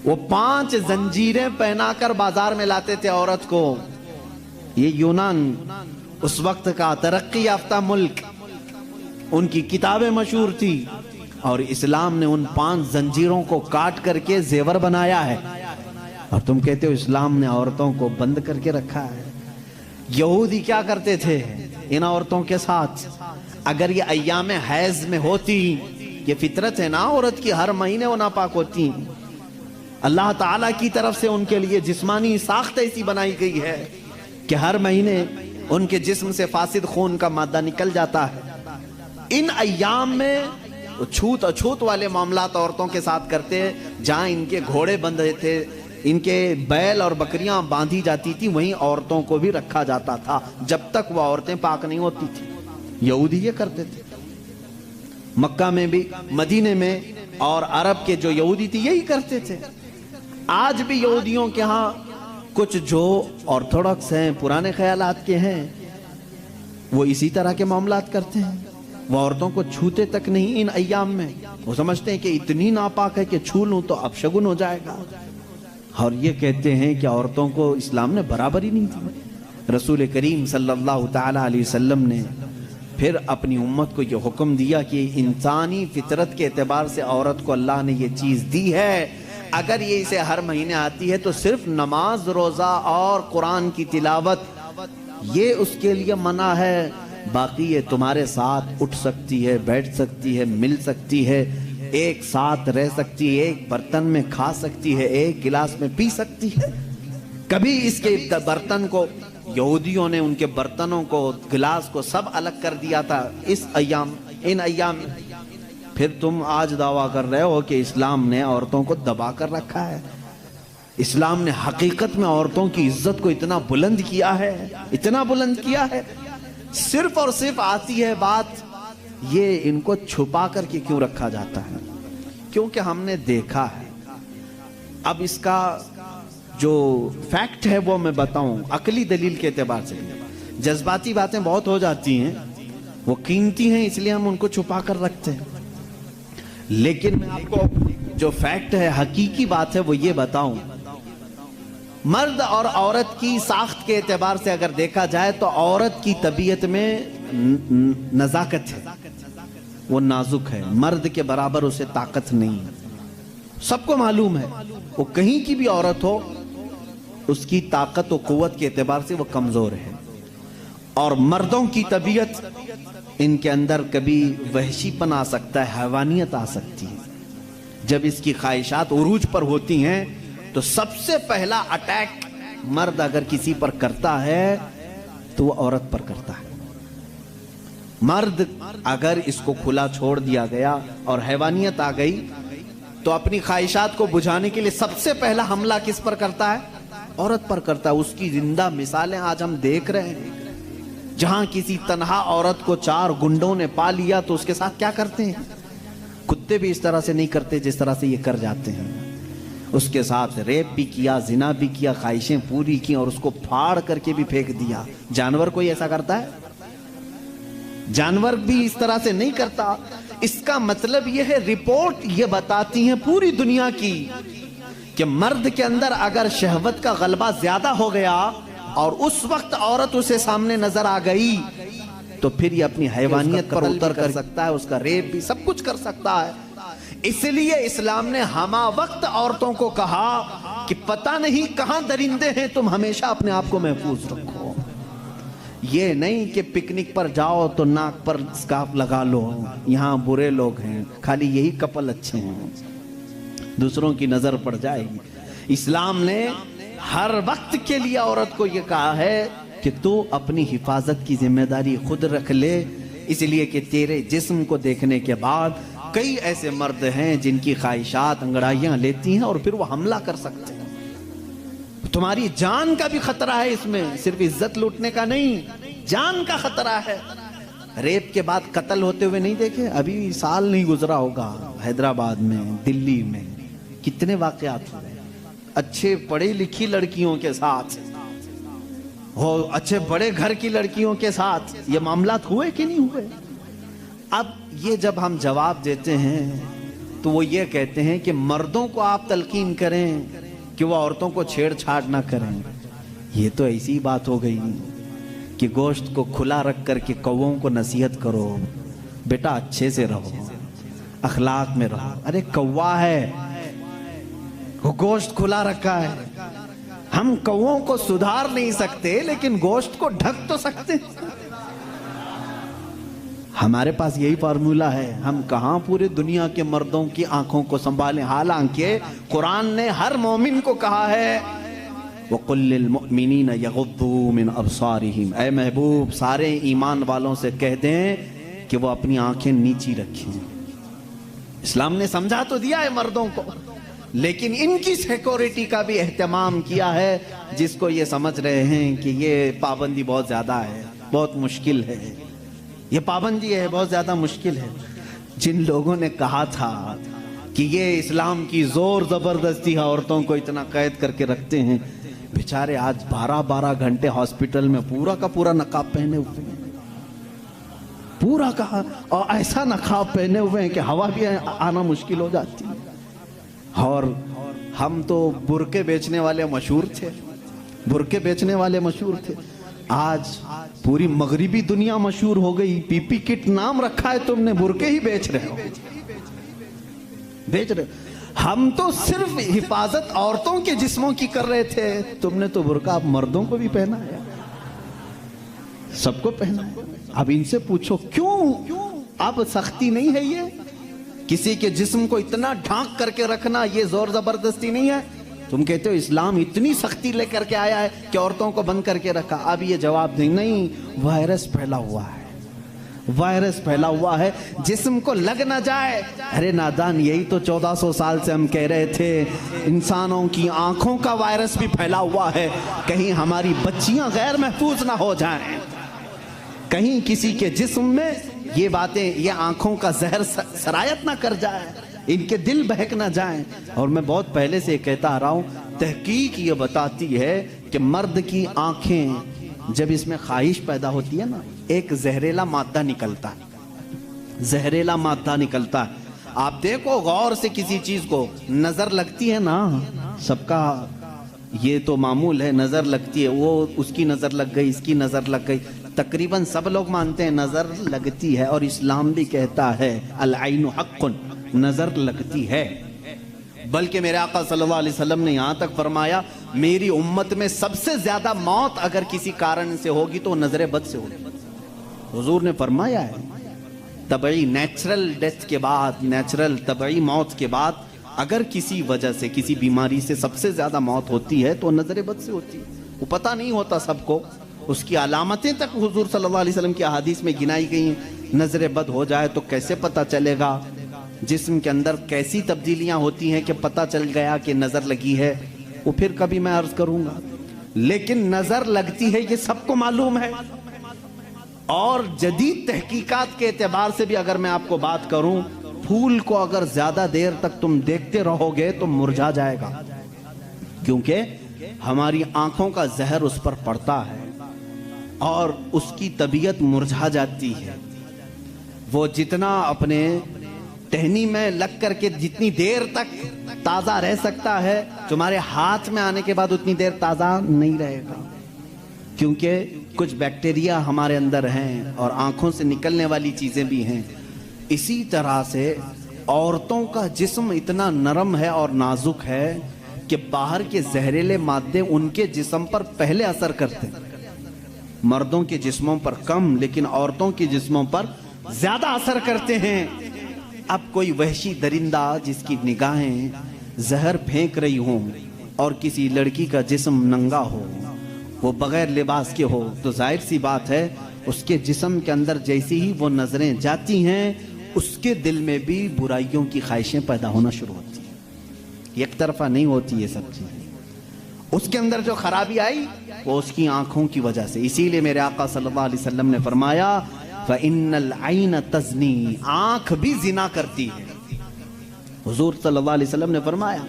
وہ 5 زنجیریں پہنا کر بازار میں لاتے تھے عورت کو۔ یہ یونان اس وقت کا ترقی یافتہ ملک، ان کی کتابیں مشہور تھی اور اسلام نے ان 5 زنجیروں کو کاٹ کر کے زیور بنایا ہے، اور تم کہتے ہو اسلام نے عورتوں کو بند کر کے رکھا ہے۔ یہودی کیا کرتے تھے ان عورتوں کے ساتھ؟ اگر یہ ایام حیض میں ہوتی، یہ فطرت ہے نا عورت کی، ہر مہینے وہ ناپاک ہوتی، اللہ تعالیٰ کی طرف سے ان کے لیے جسمانی ساخت ایسی بنائی گئی ہے کہ ہر مہینے ان کے جسم سے فاسد خون کا مادہ نکل جاتا ہے۔ ان ایام میں چھوت اچھوت والے معاملات عورتوں کے ساتھ کرتے، جہاں ان کے گھوڑے بندھے تھے، ان کے بیل اور بکریاں باندھی جاتی تھی، وہیں عورتوں کو بھی رکھا جاتا تھا جب تک وہ عورتیں پاک نہیں ہوتی تھی۔ یہودی یہ کرتے تھے مکہ میں بھی، مدینے میں، اور عرب کے جو یہودی تھی یہی کرتے تھے۔ آج بھی یہودیوں کے ہاں کچھ جو آرتھوڈکس ہیں، پرانے خیالات کے ہیں، وہ اسی طرح کے معاملات کرتے ہیں۔ وہ عورتوں کو چھوتے تک نہیں ان ایام میں، وہ سمجھتے ہیں کہ اتنی ناپاک ہے کہ چھو لوں تو اپشگن ہو جائے گا، اور یہ کہتے ہیں کہ عورتوں کو اسلام نے برابری نہیں دی۔ رسول کریم صلی اللہ تعالی علیہ وسلم نے پھر اپنی امت کو یہ حکم دیا کہ انسانی فطرت کے اعتبار سے عورت کو اللہ نے یہ چیز دی ہے، اگر یہ اسے ہر مہینے آتی ہے تو صرف نماز، روزہ اور قرآن کی تلاوت یہ اس کے لیے منع ہے، باقی یہ تمہارے ساتھ اٹھ سکتی ہے، بیٹھ سکتی ہے، مل سکتی ہے، ایک ساتھ رہ سکتی ہے، ایک برتن میں کھا سکتی ہے، ایک گلاس میں پی سکتی ہے۔ کبھی اس کے برتن کو یہودیوں نے ان کے برتنوں کو، گلاس کو سب الگ کر دیا تھا ان ایام میں۔ پھر تم آج دعویٰ کر رہے ہو کہ اسلام نے عورتوں کو دبا کر رکھا ہے۔ اسلام نے حقیقت میں عورتوں کی عزت کو اتنا بلند کیا ہے، اتنا بلند کیا ہے۔ صرف اور صرف آتی ہے بات یہ ان کو چھپا کر کے کیوں رکھا جاتا ہے؟ کیونکہ ہم نے دیکھا ہے۔ اب اس کا جو فیکٹ ہے وہ میں بتاؤں عقلی دلیل کے اعتبار سے، جذباتی باتیں بہت ہو جاتی ہیں، وہ قیمتی ہیں اس لیے ہم ان کو چھپا کر رکھتے ہیں، لیکن میں آپ کو جو فیکٹ ہے، حقیقی بات ہے، وہ یہ بتاؤں، مرد اور عورت کی ساخت کے اعتبار سے اگر دیکھا جائے تو عورت کی طبیعت میں نزاکت ہے، وہ نازک ہے، مرد کے برابر اسے طاقت نہیں، سب کو معلوم ہے، وہ کہیں کی بھی عورت ہو اس کی طاقت و قوت کے اعتبار سے وہ کمزور ہے، اور مردوں کی طبیعت ان کے اندر کبھی وحشی پن آ سکتا ہے، حیوانیت آ سکتی ہے۔ جب اس کی خواہشات عروج پر ہوتی ہیں تو سب سے پہلا اٹیک مرد اگر کسی پر کرتا ہے تو وہ عورت پر کرتا ہے۔ مرد اگر اس کو کھلا چھوڑ دیا گیا اور حیوانیت آ گئی تو اپنی خواہشات کو بجھانے کے لیے سب سے پہلا حملہ کس پر کرتا ہے؟ عورت پر کرتا ہے۔ اس کی زندہ مثالیں آج ہم دیکھ رہے ہیں، جہاں کسی تنہا عورت کو 4 گنڈوں نے پا لیا تو اس کے ساتھ کیا کرتے ہیں؟ کتے بھی اس طرح سے نہیں کرتے جس طرح سے یہ کر جاتے ہیں۔ اس کے ساتھ ریپ بھی کیا، زنا بھی کیا، خواہشیں پوری کی اور اس کو پھاڑ کر کے بھی پھینک دیا۔ جانور کوئی ایسا کرتا ہے؟ جانور بھی اس طرح سے نہیں کرتا۔ اس کا مطلب یہ ہے، رپورٹ یہ بتاتی ہیں پوری دنیا کی کہ مرد کے اندر اگر شہوت کا غلبہ زیادہ ہو گیا اور اس وقت عورت اسے سامنے نظر آ گئی تو پھر یہ اپنی حیوانیت پر اتر کر سکتا ہے، اس کا ریپ بھی سب کچھ کر سکتا ہے۔ اس لیے اسلام نے ہمہ وقت عورتوں کو کہا کہ پتہ نہیں کہاں درندے ہیں، تم ہمیشہ اپنے آپ کو محفوظ رکھو۔ یہ نہیں کہ پکنک پر جاؤ تو ناک پر اسکارف لگا لو، یہاں برے لوگ ہیں، خالی یہی کپل اچھے ہیں، دوسروں کی نظر پڑ جائے گی۔ اسلام نے ہر وقت کے لیے عورت کو یہ کہا ہے کہ تو اپنی حفاظت کی ذمہ داری خود رکھ لے، اس لیے کہ تیرے جسم کو دیکھنے کے بعد کئی ایسے مرد ہیں جن کی خواہشات انگڑائیاں لیتی ہیں اور پھر وہ حملہ کر سکتے ہیں۔ تمہاری جان کا بھی خطرہ ہے اس میں، صرف عزت لوٹنے کا نہیں، جان کا خطرہ ہے۔ ریپ کے بعد قتل ہوتے ہوئے نہیں دیکھے؟ ابھی سال نہیں گزرا ہوگا، حیدرآباد میں، دلی میں کتنے واقعات ہوئے، اچھے پڑھی لکھی لڑکیوں کے ساتھ ہو، اچھے بڑے گھر کی لڑکیوں کے ساتھ یہ معاملات ہوئے کہ نہیں ہوئے؟ اب یہ جب ہم جواب دیتے ہیں تو وہ یہ کہتے ہیں کہ مردوں کو آپ تلقین کریں کہ وہ عورتوں کو چھیڑ چھاڑ نہ کریں۔ یہ تو ایسی بات ہو گئی کہ گوشت کو کھلا رکھ کر کے کووں کو نصیحت کرو، بیٹا اچھے سے رہو، اخلاق میں رہو۔ ارے کوا ہے، وہ گوشت کھلا رکھا ہے، ہم کووں کو سدھار نہیں سکتے لیکن گوشت کو ڈھک تو سکتے ہیں۔ ہمارے پاس یہی فارمولہ ہے، ہم کہاں پورے دنیا کے مردوں کی آنکھوں کو سنبھالیں، حالانکہ قرآن نے ہر مومن کو کہا ہے وَقُلْ لِلْمُؤْمِنِينَ يَغُضُّوا مِنْ أَبْصَارِهِمْ، اے محبوب سارے ایمان والوں سے کہہ دیں کہ وہ اپنی آنکھیں نیچی رکھیں۔ اسلام نے سمجھا تو دیا ہے مردوں کو، لیکن ان کی سیکورٹی کا بھی اہتمام کیا ہے، جس کو یہ سمجھ رہے ہیں کہ یہ پابندی بہت زیادہ ہے، بہت مشکل ہے، یہ پابندی ہے بہت زیادہ مشکل ہے۔ جن لوگوں نے کہا تھا کہ یہ اسلام کی زور زبردستی ہے، عورتوں کو اتنا قید کر کے رکھتے ہیں، بیچارے آج 12 گھنٹے ہاسپٹل میں پورا کا پورا نقاب پہنے ہوئے ہیں، پورا کا، اور ایسا نقاب پہنے ہوئے ہیں کہ ہوا بھی آنا مشکل ہو جاتی ہے۔ اور ہم تو برقعے بیچنے والے مشہور تھے، برقعے بیچنے والے مشہور تھے، آج پوری مغربی دنیا مشہور ہو گئی۔ پی پی کٹ نام رکھا ہے تم نے، برقعے ہی بیچ رہے ہو، بیچ رہے ہو۔ ہم تو صرف حفاظت عورتوں کے جسموں کی کر رہے تھے، تم نے تو برقع اب مردوں کو بھی پہنا ہے، سب کو پہنا ہے۔ اب ان سے پوچھو کیوں اب سختی نہیں ہے؟ یہ کسی کے جسم کو اتنا ڈھانک کر کے رکھنا یہ زور زبردستی نہیں ہے؟ تم کہتے ہو اسلام اتنی سختی لے کر کے آیا ہے کہ عورتوں کو بند کر کے رکھا۔ اب یہ جواب دیں نہیں، وائرس پھیلا ہوا ہے، وائرس پھیلا ہوا ہے، جسم کو لگ نہ جائے۔ ارے نادان، یہی تو 1400 سال سے ہم کہہ رہے تھے، انسانوں کی آنکھوں کا وائرس بھی پھیلا ہوا ہے، کہیں ہماری بچیاں غیر محفوظ نہ ہو جائیں، کہیں کسی کے جسم میں یہ باتیں، یہ آنکھوں کا زہر سرایت نہ کر جائے، ان کے دل بہک نہ جائیں۔ اور میں بہت پہلے سے کہتا آ رہا ہوں، تحقیق یہ بتاتی ہے کہ مرد کی آنکھیں جب اس میں خواہش پیدا ہوتی ہے نا، ایک زہریلا مادہ نکلتا ہے، زہریلا مادہ نکلتا ہے۔ آپ دیکھو غور سے کسی چیز کو، نظر لگتی ہے نا، سب کا یہ تو معمول ہے، نظر لگتی ہے، وہ اس کی نظر لگ گئی، اس کی نظر لگ گئی، تقریباً سب لوگ مانتے ہیں نظر لگتی ہے، اور اسلام بھی کہتا ہے العین حق، نظر لگتی ہے۔ بلکہ میرے آقا صلی اللہ علیہ وسلم نے یہاں تک فرمایا، میری امت میں سب سے زیادہ موت اگر کسی کارن سے ہوگی تو نظر بد سے ہوگی۔ حضور نے فرمایا ہے طبعی نیچرل ڈیتھ کے بعد، نیچرل طبعی موت کے بعد اگر کسی وجہ سے، کسی بیماری سے سب سے زیادہ موت ہوتی ہے تو نظر بد سے ہوتی ہے۔ وہ پتہ نہیں ہوتا سب کو، اس کی علامتیں تک حضور صلی اللہ علیہ وسلم کی احادیث میں گنائی گئی ہیں۔ نظر بد ہو جائے تو کیسے پتہ چلے گا؟ جسم کے اندر کیسی تبدیلیاں ہوتی ہیں کہ پتہ چل گیا کہ نظر لگی ہے، وہ پھر کبھی میں عرض کروں گا۔ لیکن نظر لگتی ہے یہ سب کو معلوم ہے، اور جدید تحقیقات کے اعتبار سے بھی اگر میں آپ کو بات کروں، پھول کو اگر زیادہ دیر تک تم دیکھتے رہو گے تو مرجھا جائے گا، کیونکہ ہماری آنکھوں کا زہر اس پر پڑتا ہے اور اس کی طبیعت مرجھا جاتی ہے۔ وہ جتنا اپنے ٹہنی میں لگ کر کے جتنی دیر تک تازہ رہ سکتا ہے، تمہارے ہاتھ میں آنے کے بعد اتنی دیر تازہ نہیں رہے گا، کیونکہ کچھ بیکٹیریا ہمارے اندر ہیں اور آنکھوں سے نکلنے والی چیزیں بھی ہیں۔ اسی طرح سے عورتوں کا جسم اتنا نرم ہے اور نازک ہے کہ باہر کے زہریلے مادے ان کے جسم پر پہلے اثر کرتے ہیں، مردوں کے جسموں پر کم لیکن عورتوں کے جسموں پر زیادہ اثر کرتے ہیں۔ اب کوئی وحشی درندہ جس کی نگاہیں زہر پھینک رہی ہوں اور کسی لڑکی کا جسم ننگا ہو، وہ بغیر لباس کے ہو، تو ظاہر سی بات ہے اس کے جسم کے اندر جیسی ہی وہ نظریں جاتی ہیں، اس کے دل میں بھی برائیوں کی خواہشیں پیدا ہونا شروع ہوتی ہیں۔ ایک طرفہ نہیں ہوتی یہ سب چیزیں، اس کے اندر جو خرابی آئی وہ اس کی آنکھوں کی وجہ سے۔ اسی لیے میرے آقا صلی اللہ علیہ وسلم نے فرمایا فَإِنَّ الْعَيْنَ تَزْنِي، آنکھ بھی زنا کرتی ہے۔ حضور صلی اللہ علیہ وسلم نے فرمایا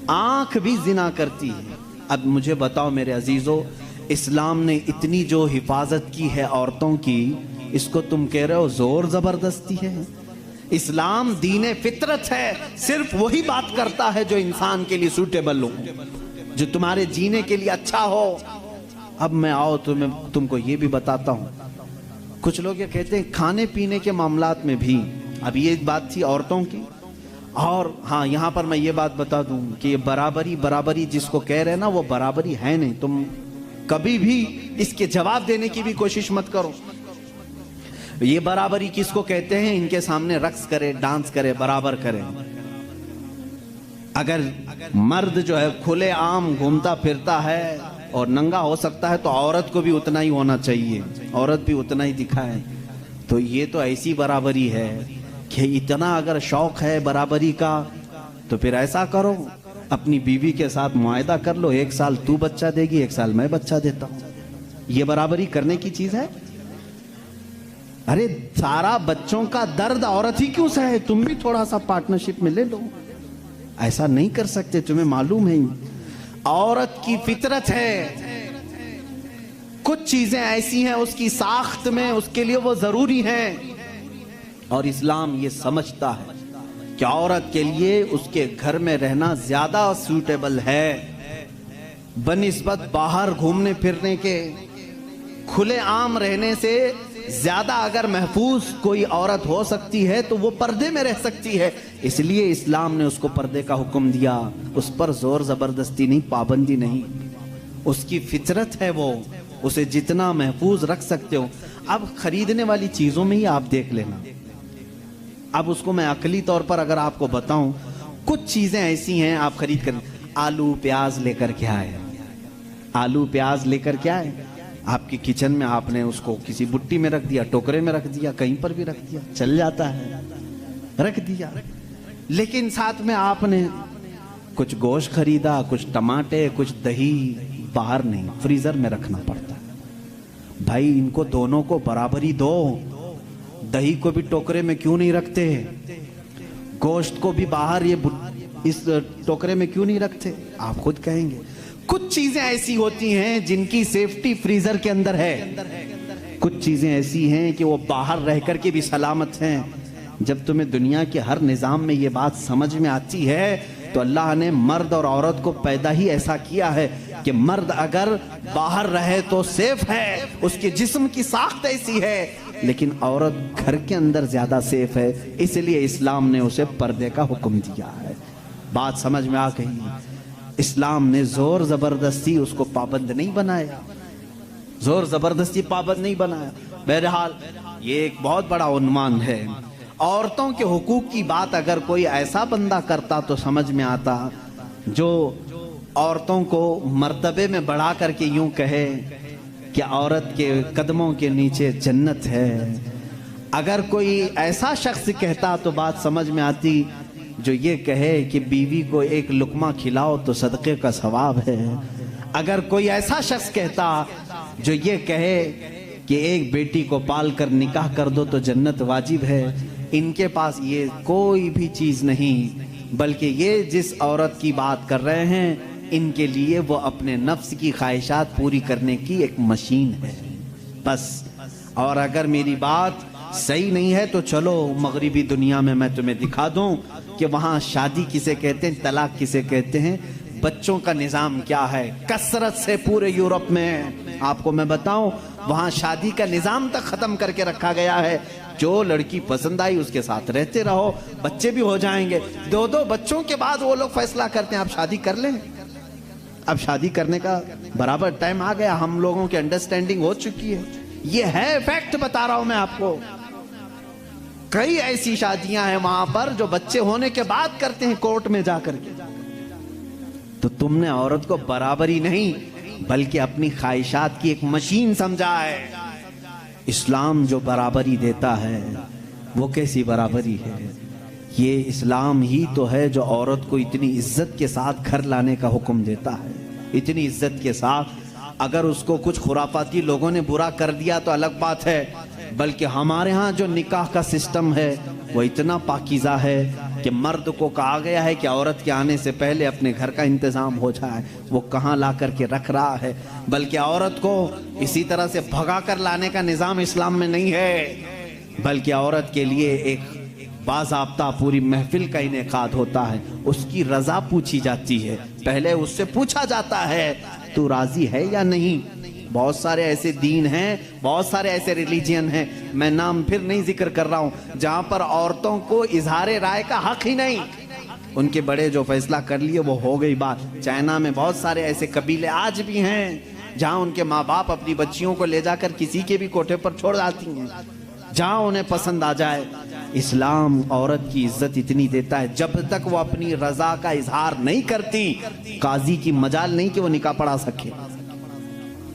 آنکھ بھی زنا کرتی ہے۔ اب مجھے بتاؤ میرے عزیزو، اسلام نے اتنی جو حفاظت کی ہے عورتوں کی، اس کو تم کہہ رہے ہو زور زبردستی ہے؟ اسلام دین فطرت ہے، صرف وہی بات کرتا ہے جو انسان کے لیے سوٹیبل ہو، جو تمہارے جینے کے لیے اچھا ہو۔ اب میں آؤ تم کو یہ بھی بتاتا ہوں، کچھ لوگ یہ کہتے ہیں کھانے پینے کے معاملات میں بھی، اب یہ بات تھی عورتوں کی، اور ہاں یہاں پر میں یہ بات بتا دوں کہ یہ برابری جس کو کہہ رہے ہیں نا، وہ برابری ہے نہیں۔ تم کبھی بھی اس کے جواب دینے کی بھی کوشش مت کرو۔ یہ برابری کس کو کہتے ہیں؟ ان کے سامنے رقص کرے، ڈانس کرے، برابر کرے۔ اگر مرد جو ہے کھلے عام گھومتا پھرتا ہے اور ننگا ہو سکتا ہے تو عورت کو بھی اتنا ہی ہونا چاہیے، عورت بھی اتنا ہی دکھائے۔ تو یہ تو ایسی برابری ہے کہ اتنا اگر شوق ہے برابری کا تو پھر ایسا کرو، اپنی بیوی کے ساتھ معاہدہ کر لو، 1 سال تو بچہ دے گی، 1 سال میں بچہ دیتا ہوں۔ یہ برابری کرنے کی چیز ہے؟ ارے سارا بچوں کا درد عورت ہی کیوں سہے؟ تم بھی تھوڑا سا پارٹنرشپ میں لے لو۔ ایسا نہیں کر سکتے، تمہیں معلوم ہے عورت کی فطرت ہے، کچھ چیزیں ایسی ہیں اس کی ساخت میں، اس کے لیے وہ ضروری ہیں، اور اسلام یہ سمجھتا ہے کہ عورت کے لیے اس کے گھر میں رہنا زیادہ سوٹیبل ہے بنسبت باہر گھومنے پھرنے کے۔ کھلے عام رہنے سے زیادہ اگر محفوظ کوئی عورت ہو سکتی ہے تو وہ پردے میں رہ سکتی ہے، اس لیے اسلام نے اس کو پردے کا حکم دیا۔ اس پر زور زبردستی نہیں، پابندی نہیں، اس کی فطرت ہے، وہ اسے جتنا محفوظ رکھ سکتے ہو۔ اب خریدنے والی چیزوں میں ہی آپ دیکھ لینا، اب اس کو میں عقلی طور پر اگر آپ کو بتاؤں، کچھ چیزیں ایسی ہیں آپ خرید کر، آلو پیاز لے کر کے آئے، آلو پیاز لے کر کے آئے، آپ کی کچن میں آپ نے اس کو کسی بٹی میں رکھ دیا، ٹوکرے میں رکھ دیا، کہیں پر بھی رکھ دیا، چل جاتا ہے، رکھ دیا۔ لیکن ساتھ میں آپ نے کچھ گوشت خریدا، کچھ ٹماٹے، کچھ دہی، باہر نہیں، فریزر میں رکھنا پڑتا ہے۔ بھائی ان کو دونوں کو برابری دو، دہی کو بھی ٹوکرے میں کیوں نہیں رکھتے؟ گوشت کو بھی باہر اس ٹوکرے میں کیوں نہیں رکھتے؟ آپ خود کہیں گے۔ کچھ چیزیں ایسی ہوتی ہیں جن کی سیفٹی فریزر کے اندر ہے، کچھ چیزیں ایسی ہیں کہ وہ باہر رہ کر کے بھی سلامت ہیں۔ جب تمہیں دنیا کے ہر نظام میں یہ بات سمجھ میں آتی ہے تو اللہ نے مرد اور عورت کو پیدا ہی ایسا کیا ہے کہ مرد اگر باہر رہے تو سیف ہے، اس کے جسم کی ساخت ایسی ہے، لیکن عورت گھر کے اندر زیادہ سیف ہے، اس لیے اسلام نے اسے پردے کا حکم دیا ہے۔ بات سمجھ میں آ گئی؟ اسلام نے زور زبردستی اس کو پابند نہیں بنایا، زور زبردستی پابند نہیں بنایا۔ بہرحال یہ ایک بہت بڑا عنوان ہے۔ عورتوں کے حقوق کی بات اگر کوئی ایسا بندہ کرتا تو سمجھ میں آتا جو عورتوں کو مرتبے میں بڑھا کر کے یوں کہے کہ عورت کے قدموں کے نیچے جنت ہے۔ اگر کوئی ایسا شخص کہتا تو بات سمجھ میں آتی جو یہ کہے کہ بیوی کو ایک لقمہ کھلاؤ تو صدقے کا ثواب ہے۔ اگر کوئی ایسا شخص کہتا جو یہ کہے کہ ایک بیٹی کو پال کر نکاح کر دو تو جنت واجب ہے، ان کے پاس یہ کوئی بھی چیز نہیں، بلکہ یہ جس عورت کی بات کر رہے ہیں ان کے لیے وہ اپنے نفس کی خواہشات پوری کرنے کی ایک مشین ہے بس۔ اور اگر میری بات صحیح نہیں ہے تو چلو مغربی دنیا میں میں تمہیں دکھا دوں کہ وہاں شادی کسے کہتے ہیں، طلاق کسے کہتے ہیں، بچوں کا نظام کیا ہے۔ کثرت سے پورے یورپ میں آپ کو میں بتاؤں وہاں شادی کا نظام تک ختم کر کے رکھا گیا ہے۔ جو لڑکی پسند آئی اس کے ساتھ رہتے رہو، بچے بھی ہو جائیں گے، 2 بچوں کے بعد وہ لوگ فیصلہ کرتے ہیں آپ شادی کر لیں۔ اب شادی کرنے کا برابر ٹائم آ گیا، ہم لوگوں کی انڈرسٹینڈنگ ہو چکی ہے، یہ ہے فیکٹ بتا رہا ہوں میں آپ کو۔ کئی ایسی شادیاں ہیں وہاں پر جو بچے ہونے کے بعد کرتے ہیں کورٹ میں جا کر کے۔ تو تم نے عورت کو برابری نہیں بلکہ اپنی خواہشات کی ایک مشین سمجھا ہے۔ اسلام جو برابری دیتا ہے وہ کیسی برابری ہے؟ یہ اسلام ہی تو ہے جو عورت کو اتنی عزت کے ساتھ گھر لانے کا حکم دیتا ہے، اتنی عزت کے ساتھ۔ اگر اس کو کچھ خرافاتی لوگوں نے برا کر دیا تو الگ بات ہے، بلکہ ہمارے ہاں جو نکاح کا سسٹم ہے وہ اتنا پاکیزہ ہے کہ مرد کو کہا گیا ہے کہ عورت کے آنے سے پہلے اپنے گھر کا انتظام ہو جائے، وہ کہاں لا کر کے رکھ رہا ہے۔ بلکہ عورت کو اسی طرح سے بھگا کر لانے کا نظام اسلام میں نہیں ہے، بلکہ عورت کے لیے ایک باضابطہ پوری محفل کا انعقاد ہوتا ہے، اس کی رضا پوچھی جاتی ہے، پہلے اس سے پوچھا جاتا ہے تو راضی ہے یا نہیں۔ بہت سارے ایسے دین ہیں، بہت سارے ایسے ریلیجین ہیں، میں نام پھر نہیں ذکر کر رہا ہوں، جہاں پر عورتوں کو اظہار رائے کا حق ہی نہیں، ان کے بڑے جو فیصلہ کر لیے وہ ہو گئی بات۔ چائنا میں بہت سارے ایسے قبیلے آج بھی ہیں جہاں ان کے ماں باپ اپنی بچیوں کو لے جا کر کسی کے بھی کوٹھے پر چھوڑ جاتی ہیں جہاں انہیں پسند آ جائے۔ اسلام عورت کی عزت اتنی دیتا ہے جب تک وہ اپنی رضا کا اظہار نہیں کرتی قاضی کی مجال نہیں کہ وہ نکاح پڑھا سکے۔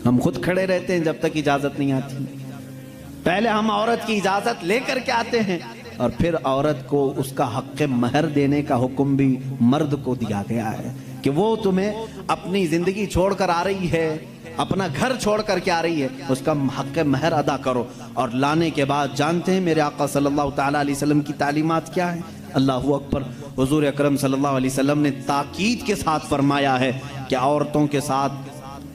ہم خود کھڑے رہتے ہیں جب تک اجازت نہیں آتی، پہلے ہم عورت کی اجازت لے کر کے آتے ہیں، اور پھر عورت کو اس کا حق مہر دینے کا حکم بھی مرد کو دیا گیا ہے کہ وہ تمہیں اپنی زندگی چھوڑ کر آ رہی ہے، اپنا گھر چھوڑ کر کے آ رہی ہے، اس کا حق مہر ادا کرو۔ اور لانے کے بعد جانتے ہیں میرے آقا صلی اللہ تعالیٰ علیہ وسلم کی تعلیمات کیا ہیں؟ اللہ اکبر۔ حضور اکرم صلی اللہ علیہ وسلم نے تاکید کے ساتھ فرمایا ہے کہ عورتوں کے ساتھ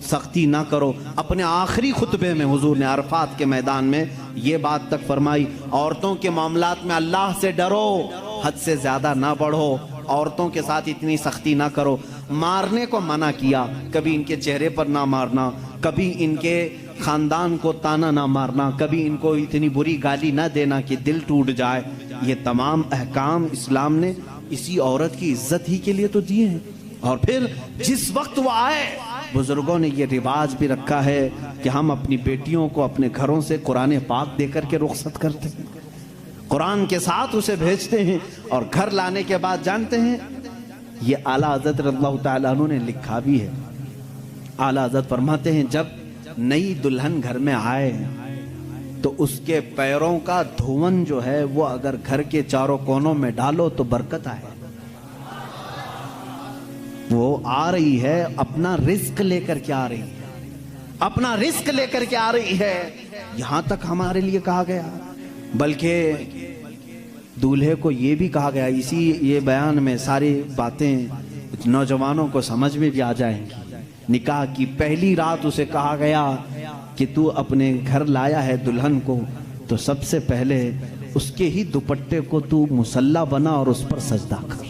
سختی نہ کرو۔ اپنے آخری خطبے میں حضور نے عرفات کے میدان میں یہ بات تک فرمائی، عورتوں کے معاملات میں اللہ سے ڈرو، حد سے زیادہ نہ بڑھو، عورتوں کے ساتھ اتنی سختی نہ کرو۔ مارنے کو منع کیا، کبھی ان کے چہرے پر نہ مارنا، کبھی ان کے خاندان کو تانا نہ مارنا، کبھی ان کو اتنی بری گالی نہ دینا کہ دل ٹوٹ جائے۔ یہ تمام احکام اسلام نے اسی عورت کی عزت ہی کے لیے تو دیے ہیں۔ اور پھر جس وقت وہ آئے، بزرگوں نے یہ رواج بھی رکھا ہے کہ ہم اپنی بیٹیوں کو اپنے گھروں سے قرآن پاک دے کر کے رخصت کرتے ہیں، قرآن کے ساتھ اسے بھیجتے ہیں، اور گھر لانے کے بعد جانتے ہیں یہ اعلیٰ حضرت رضی اللہ تعالیٰ عنہ نے لکھا بھی ہے۔ اعلیٰ حضرت فرماتے ہیں جب نئی دلہن گھر میں آئے تو اس کے پیروں کا دھون جو ہے وہ اگر گھر کے چاروں کونوں میں ڈالو تو برکت آئے۔ وہ آ رہی ہے اپنا رزق لے کر کے آ رہی ہے، اپنا رزق لے کر کے آ رہی ہے، یہاں تک ہمارے لیے کہا گیا۔ بلکہ دولہے کو یہ بھی کہا گیا، اسی یہ بیان میں ساری باتیں نوجوانوں کو سمجھ میں بھی آ جائیں گی۔ نکاح کی پہلی رات اسے کہا گیا کہ تو اپنے گھر لایا ہے دلہن کو تو سب سے پہلے اس کے ہی دوپٹے کو تو مصلی بنا اور اس پر سجدہ کر۔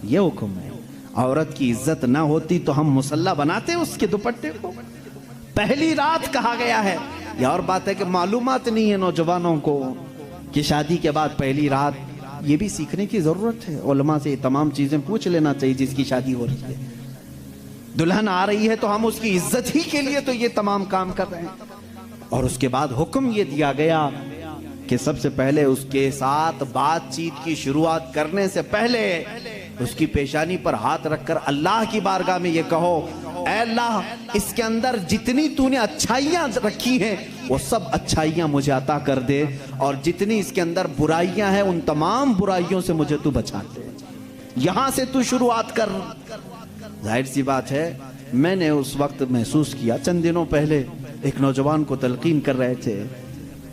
یہ حکم ہے۔ عورت کی عزت نہ ہوتی تو ہم مصلی بناتے اس کے دوپٹے کو؟ پہلی رات کہا گیا ہے۔ یہ اور بات ہے کہ معلومات نہیں ہے نوجوانوں کو کہ شادی کے بعد پہلی رات، یہ بھی سیکھنے کی ضرورت ہے، علماء سے یہ تمام چیزیں پوچھ لینا چاہیے جس کی شادی ہو رہی ہے۔ دلہن آ رہی ہے تو ہم اس کی عزت ہی کے لیے تو یہ تمام کام کر رہے ہیں۔ اور اس کے بعد حکم یہ دیا گیا کہ سب سے پہلے اس کے ساتھ بات چیت کی شروعات کرنے سے پہلے اس کی پیشانی پر ہاتھ رکھ کر اللہ کی بارگاہ میں یہ کہو، اے اللہ اس کے اندر جتنی تو نے اچھائیاں رکھی ہیں وہ سب اچھائیاں مجھے عطا کر دے، اور جتنی اس کے اندر برائیاں ہیں ان تمام برائیوں سے مجھے تو بچا دے، یہاں سے تو شروعات کر۔ ظاہر سی بات ہے میں نے اس وقت محسوس کیا، چند دنوں پہلے ایک نوجوان کو تلقین کر رہے تھے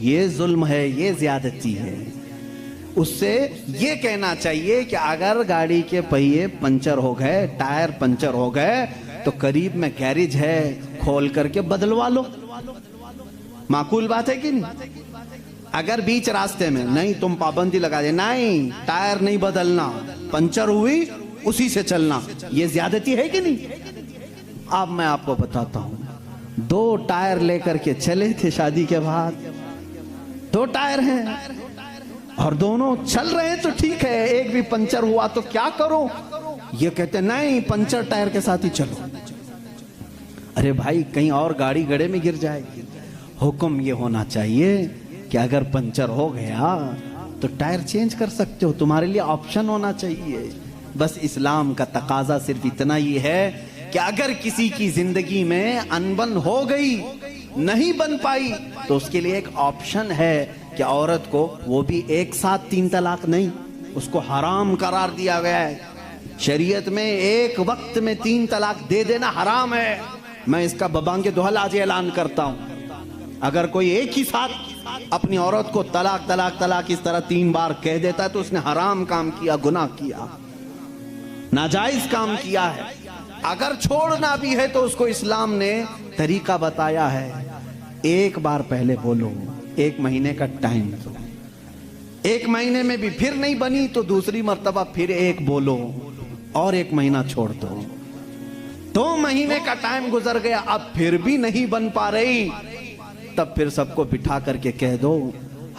یہ ظلم ہے، یہ زیادتی ہے۔ اس سے یہ کہنا چاہیے کہ اگر گاڑی کے پہیے پنچر ہو گئے، ٹائر پنچر ہو گئے تو قریب میں گیریج ہے، کھول کر کے بدلوا لو۔ معقول بات ہے کہ نہیں؟ اگر بیچ راستے میں نہیں تم پابندی لگا دے، نہیں ٹائر نہیں بدلنا، پنچر ہوئی اسی سے چلنا، یہ زیادتی ہے کہ نہیں؟ اب میں آپ کو بتاتا ہوں، 2 ٹائر لے کر کے چلے تھے شادی کے بعد، 2 ٹائر ہیں اور دونوں چل رہے ہیں تو ٹھیک ہے، ایک بھی پنچر ہوا تو کیا کرو؟ یہ کہتے نہیں پنچر ٹائر کے ساتھ ہی چلو۔ ارے بھائی کہیں اور گاڑی گڑے میں گر جائے گی۔ حکم یہ ہونا چاہیے کہ اگر پنچر ہو گیا تو ٹائر چینج کر سکتے ہو، تمہارے لیے آپشن ہونا چاہیے۔ بس اسلام کا تقاضا صرف اتنا ہی ہے کہ اگر کسی کی زندگی میں انبن ہو گئی، نہیں بن پائی، تو اس کے لیے ایک آپشن ہے کہ عورت کو وہ بھی ایک ساتھ 3 طلاق نہیں، اس کو حرام قرار دیا گیا ہے۔ شریعت میں ایک وقت میں 3 طلاق دے دینا حرام ہے۔ میں اس کا ببانگ دہل آج اعلان کرتا ہوں، اگر کوئی ایک ہی ساتھ اپنی عورت کو طلاق طلاق طلاق اس طرح 3 بار کہہ دیتا ہے تو اس نے حرام کام کیا، گناہ کیا، ناجائز کام کیا ہے۔ اگر چھوڑنا بھی ہے تو اس کو اسلام نے طریقہ بتایا ہے، ایک بار پہلے بولو، 1 مہینے کا ٹائم دو، 1 مہینے میں بھی پھر نہیں بنی تو دوسری مرتبہ پھر 1 بولو اور 1 مہینہ چھوڑ دو۔ 2 مہینے کا ٹائم گزر گیا، اب پھر بھی نہیں بن پا رہی، تب پھر سب کو بٹھا کر کے کہہ دو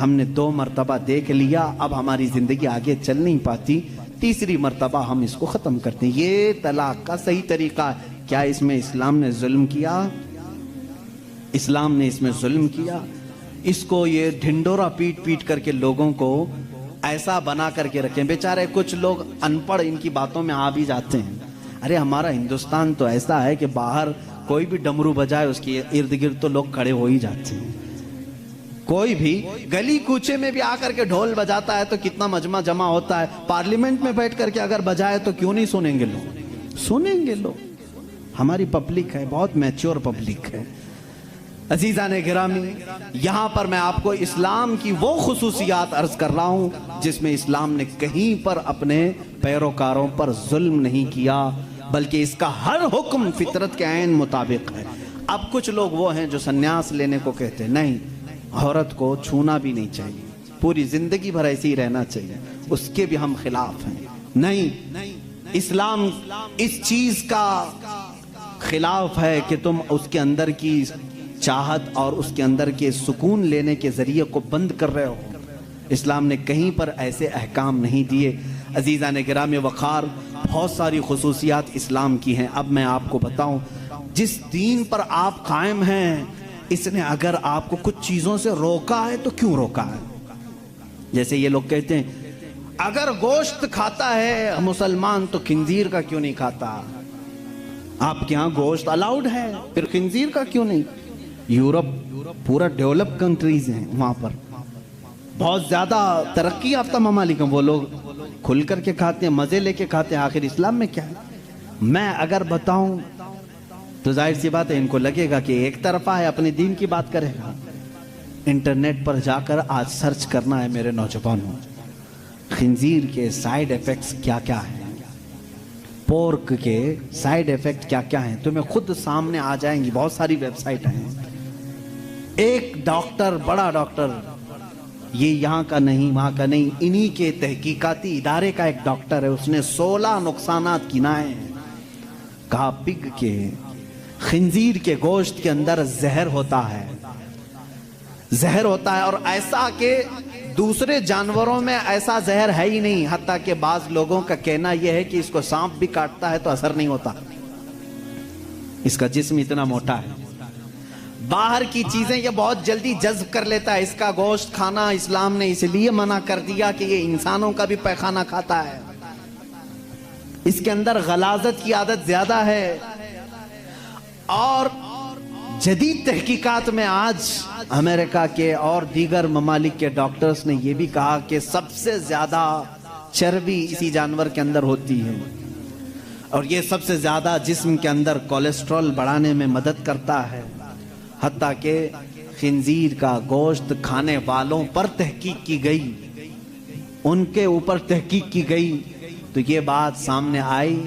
ہم نے 2 مرتبہ دیکھ لیا، اب ہماری زندگی آگے چل نہیں پاتی، تیسری مرتبہ ہم اس کو ختم کرتے ہیں۔ یہ طلاق کا صحیح طریقہ ہے۔ کیا اس میں اسلام نے ظلم کیا؟ اسلام نے اس میں ظلم کیا؟ اس کو یہ ڈھنڈورا پیٹ پیٹ کر کے لوگوں کو ایسا بنا کر کے رکھیں۔ بیچارے کچھ لوگ ان پڑھ ان کی باتوں میں آ بھی جاتے ہیں۔ ارے ہمارا ہندوستان تو ایسا ہے کہ باہر کوئی بھی ڈمرو بجائے اس کے ارد گرد تو لوگ کھڑے ہو ہی جاتے ہیں۔ کوئی بھی گلی کوچے میں بھی آ کر کے ڈھول بجاتا ہے تو کتنا مجمع جمع ہوتا ہے، پارلیمنٹ میں بیٹھ کر کے اگر بجائے تو کیوں نہیں سنیں گے لوگ؟ سنیں گے لوگ۔ ہماری پبلک ہے، بہت میچور پبلک ہے۔ عزیزان گرامی، یہاں پر میں آپ کو اسلام کی وہ خصوصیات عرض کر رہا ہوں جس میں اسلام نے کہیں پر اپنے پیروکاروں پر ظلم نہیں کیا، بلکہ اس کا ہر حکم فطرت کے عین مطابق ہے۔ اب کچھ لوگ وہ ہیں جو سنیاس لینے کو کہتے ہیں، نہیں عورت کو چھونا بھی نہیں چاہیے، پوری زندگی بھر ایسے ہی رہنا چاہیے، اس کے بھی ہم خلاف ہیں۔ نہیں، اسلام اس چیز کا خلاف ہے کہ تم اس کے اندر کی چاہت اور اس کے اندر کے سکون لینے کے ذریعے کو بند کر رہے ہو۔ اسلام نے کہیں پر ایسے احکام نہیں دیے۔ عزیزان گرامی وقار، بہت ساری خصوصیات اسلام کی ہیں۔ اب میں آپ کو بتاؤں، جس دین پر آپ قائم ہیں اس نے اگر آپ کو کچھ چیزوں سے روکا ہے تو کیوں روکا ہے؟ جیسے یہ لوگ کہتے ہیں اگر گوشت کھاتا ہے مسلمان تو خنزیر کا کیوں نہیں کھاتا؟ آپ کے ہاں گوشت الاؤڈ ہے، پھر خنزیر کا کیوں نہیں؟ یورپ پورا ڈیولپ کنٹریز ہیں، وہاں پر بہت زیادہ ترقی یافتہ ممالک ہیں، وہ لوگ کھل کر کے کھاتے ہیں، مزے لے کے کھاتے ہیں۔ آخر اسلام میں کیا ہے؟ میں اگر بتاؤں تو ظاہر سی بات ہے ان کو لگے گا کہ ایک طرفہ ہے، اپنے دین کی بات کرے گا۔ انٹرنیٹ پر جا کر آج سرچ کرنا ہے میرے نوجوانوں، خنزیر کے سائیڈ ایفیکٹس کیا کیا ہیں، پورک کے سائیڈ ایفیکٹ کیا کیا ہیں، تمہیں خود سامنے آ جائیں گی۔ بہت ساری ویب سائٹ ہیں۔ ایک ڈاکٹر، بڑا ڈاکٹر، یہ یہاں کا نہیں وہاں کا نہیں، انہی کے تحقیقاتی ادارے کا ایک ڈاکٹر ہے، اس نے 16 نقصانات گنائے ہیں۔ کہا پگ کے، خنزیر کے گوشت کے اندر زہر ہوتا ہے، زہر ہوتا ہے، اور ایسا کہ دوسرے جانوروں میں ایسا زہر ہے ہی نہیں، حتیٰ کہ بعض لوگوں کا کہنا یہ ہے کہ اس کو سانپ بھی کاٹتا ہے تو اثر نہیں ہوتا، اس کا جسم اتنا موٹا ہے۔ باہر کی چیزیں یہ بہت جلدی جذب کر لیتا ہے، اس کا گوشت کھانا اسلام نے اس لیے منع کر دیا کہ یہ انسانوں کا بھی پیخانہ کھاتا ہے، اس کے اندر غلاظت کی عادت زیادہ ہے۔ اور جدید تحقیقات میں آج امریکہ کے اور دیگر ممالک کے ڈاکٹرز نے یہ بھی کہا کہ سب سے زیادہ چربی اسی جانور کے اندر ہوتی ہے، اور یہ سب سے زیادہ جسم کے اندر کولیسٹرول بڑھانے میں مدد کرتا ہے، حتیٰ کہ خنزیر کا گوشت کھانے والوں پر تحقیق کی گئی، ان کے اوپر تحقیق کی گئی تو یہ بات سامنے آئی